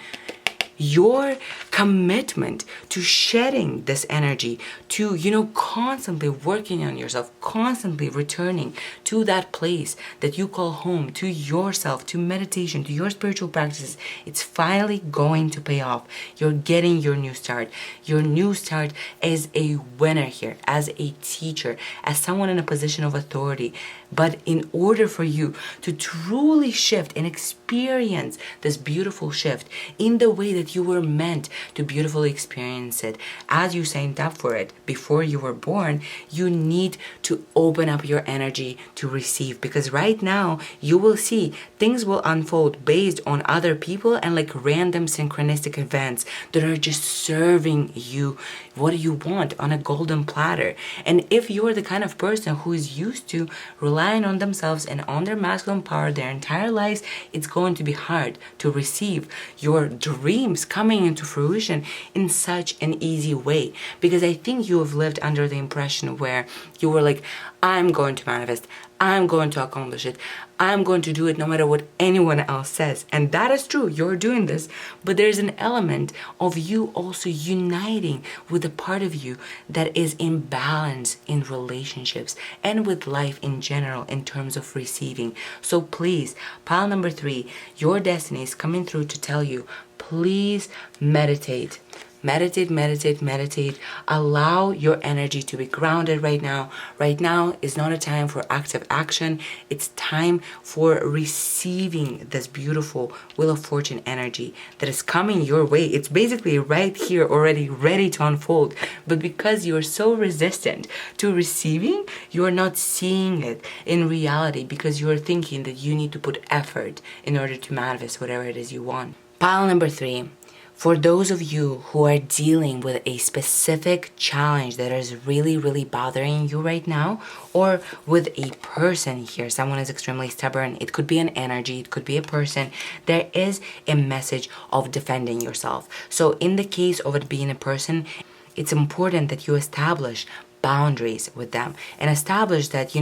your commitment to shedding this energy, to, constantly working on yourself, constantly returning to that place that you call home, to yourself, to meditation, to your spiritual practices, it's finally going to pay off. You're getting your new start. Your new start as a winner here, as a teacher, as someone in a position of authority. But in order for you to truly shift and experience this beautiful shift in the way that you were meant to beautifully experience it, as you signed up for it before you were born, you need to open up your energy to receive. Because right now, you will see things will unfold based on other people and like random synchronistic events that are just serving you what you want on a golden platter. And if you're the kind of person who is used to relying on themselves and on their masculine power their entire lives, it's going to be hard to receive your dreams coming into fruition in such an easy way. Because I think you have lived under the impression where you were like, I'm going to manifest, I'm going to accomplish it, I'm going to do it no matter what anyone else says. And that is true, you're doing this. But there's an element of you also uniting with the part of you that is in balance in relationships and with life in general in terms of receiving. So please, pile number 3, your destiny is coming through to tell you, please meditate. Meditate, meditate, meditate. Allow your energy to be grounded right now. Right now is not a time for active action. It's time for receiving this beautiful Wheel of Fortune energy that is coming your way. It's basically right here already ready to unfold. But because you're so resistant to receiving, you're not seeing it in reality because you're thinking that you need to put effort in order to manifest whatever it is you want. Pile number 3. For those of you who are dealing with a specific challenge that is really, really bothering you right now, or with a person here, someone is extremely stubborn, it could be an energy, it could be a person, there is a message of defending yourself. So in the case of it being a person, it's important that you establish boundaries with them and establish that,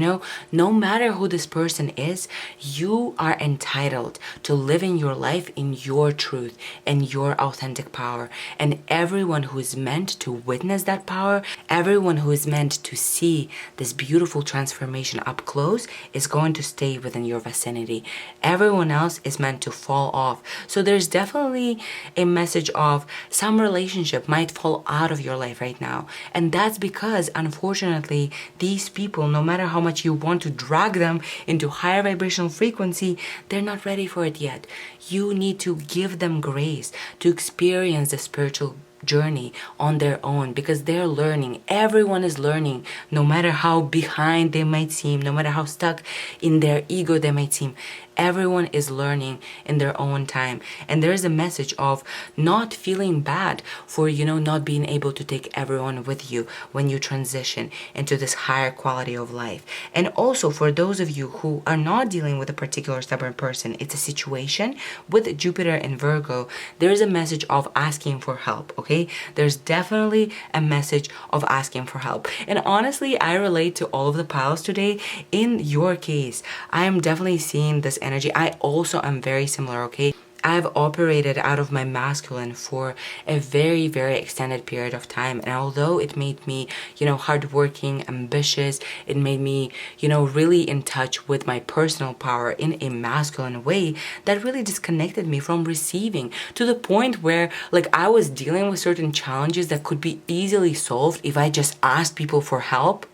no matter who this person is, you are entitled to living your life in your truth and your authentic power. And everyone who is meant to witness that power, everyone who is meant to see this beautiful transformation up close is going to stay within your vicinity. Everyone else is meant to fall off. So there's definitely a message of some relationship might fall out of your life right now. And that's because unfortunately, these people, no matter how much you want to drag them into higher vibrational frequency, they're not ready for it yet. You need to give them grace to experience the spiritual journey on their own, because they're learning. Everyone is learning, no matter how behind they might seem, no matter how stuck in their ego they might seem. Everyone is learning in their own time. And there is a message of not feeling bad for, not being able to take everyone with you when you transition into this higher quality of life. And also for those of you who are not dealing with a particular stubborn person, it's a situation with Jupiter and Virgo, there is a message of asking for help, okay? There's definitely a message of asking for help. And honestly, I relate to all of the piles today. In your case, I am definitely seeing this energy. I also am very similar, okay? I've operated out of my masculine for a very, very extended period of time. And although it made me, hardworking, ambitious, it made me, really in touch with my personal power in a masculine way, that really disconnected me from receiving, to the point where like I was dealing with certain challenges that could be easily solved if I just asked people for help,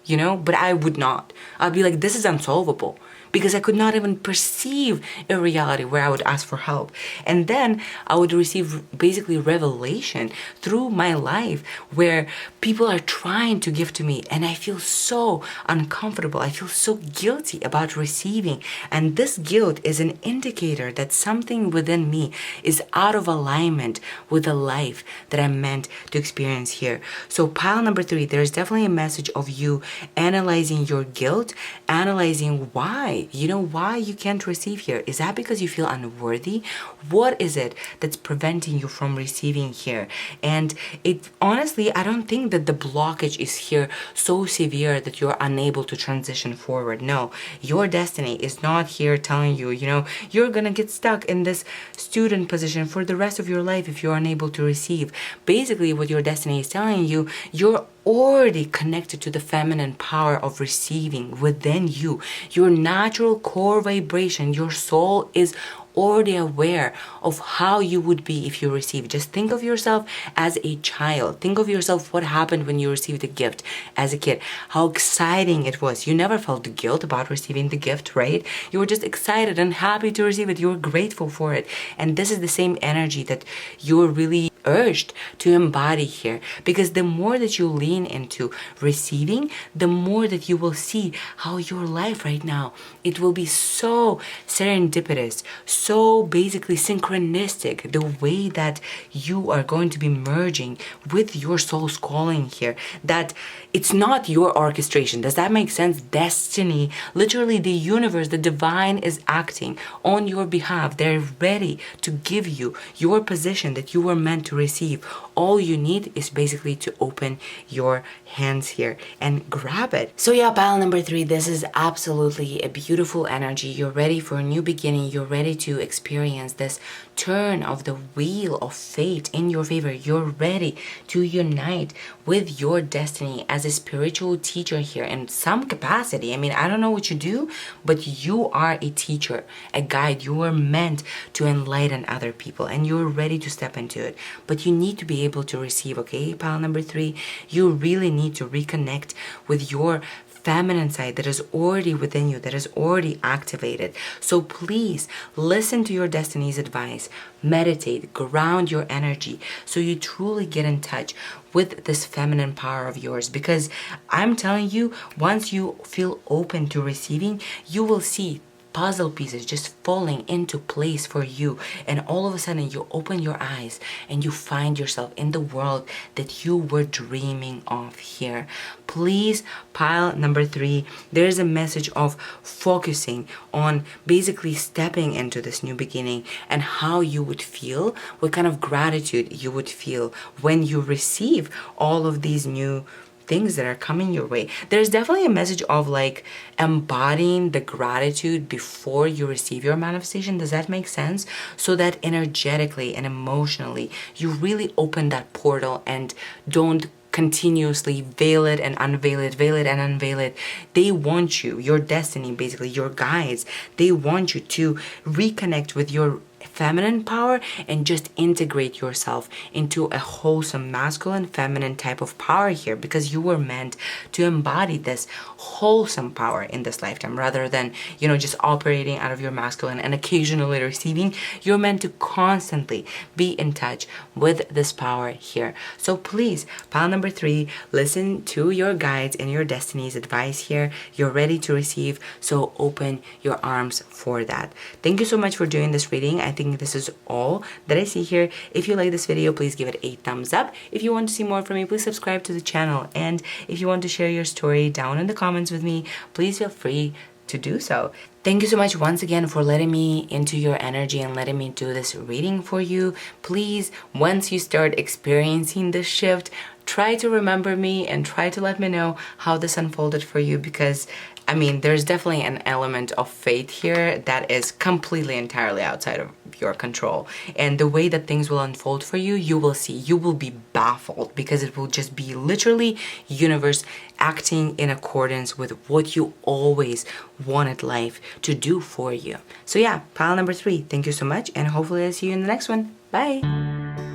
but I would not. I'd be like, this is unsolvable, because I could not even perceive a reality where I would ask for help. And then I would receive basically revelation through my life where people are trying to give to me, and I feel so uncomfortable. I feel so guilty about receiving. And this guilt is an indicator that something within me is out of alignment with the life that I'm meant to experience here. So pile number 3, there's definitely a message of you analyzing your guilt, analyzing why you can't receive here. Is that because you feel unworthy? What is it that's preventing you from receiving here? And it honestly, I don't think that the blockage is here so severe that you're unable to transition forward. No, your destiny is not here telling you, you're gonna get stuck in this student position for the rest of your life if you're unable to receive. Basically, what your destiny is telling you, you're already connected to the feminine power of receiving within you. Your natural core vibration, your soul is already aware of how you would be if you receive. Just think of yourself as a child. Think of yourself what happened when you received a gift as a kid. How exciting it was. You never felt guilt about receiving the gift, right? You were just excited and happy to receive it. You were grateful for it. And this is the same energy that you're really urged to embody here, because the more that you lean into receiving, the more that you will see how your life right now, it will be so serendipitous, so basically synchronistic, the way that you are going to be merging with your soul's calling here, that it's not your orchestration. Does that make sense? Destiny, literally the universe, the divine is acting on your behalf. They're ready to give you your position that you were meant to receive. All you need is basically to open your hands here and grab it. So yeah, pile number 3, this is absolutely a beautiful energy. You're ready for a new beginning. You're ready to experience this turn of the wheel of fate in your favor. You're ready to unite with your destiny as a spiritual teacher here in some capacity. I mean, I don't know what you do, but you are a teacher, a guide. You are meant to enlighten other people, and you're ready to step into it. But you need to be able to receive, okay? Pile number 3, you really need to reconnect with your feminine side that is already within you, that is already activated. So please listen to your destiny's advice, meditate, ground your energy so you truly get in touch with this feminine power of yours. Because I'm telling you, once you feel open to receiving, you will see puzzle pieces just falling into place for you, and all of a sudden you open your eyes and you find yourself in the world that you were dreaming of here. Please, pile number 3, there's a message of focusing on basically stepping into this new beginning and how you would feel, what kind of gratitude you would feel when you receive all of these new things that are coming your way. There's definitely a message of like embodying the gratitude before you receive your manifestation. Does that make sense? So that energetically and emotionally you really open that portal and don't continuously veil it and unveil it, veil it and unveil it. They want you, your destiny, basically your guides, they want you to reconnect with your feminine power and just integrate yourself into a wholesome masculine feminine type of power here, because you were meant to embody this wholesome power in this lifetime rather than just operating out of your masculine and occasionally receiving. You're meant to constantly be in touch with this power here. So please, pile number 3, listen to your guides and your destiny's advice here. You're ready to receive, so open your arms for that. Thank you so much for doing this reading. I think this is all that I see here. If you like this video, please give it a thumbs up. If you want to see more from me, please subscribe to the channel. And if you want to share your story down in the comments with me, please feel free to do so. Thank you so much once again for letting me into your energy and letting me do this reading for you. Please, once you start experiencing this shift, try to remember me and try to let me know how this unfolded for you, because I mean, there's definitely an element of fate here that is completely entirely outside of your control. And the way that things will unfold for you, you will see, you will be baffled, because it will just be literally universe acting in accordance with what you always wanted life to do for you. So yeah, pile number 3, thank you so much, and hopefully I'll see you in the next one. Bye!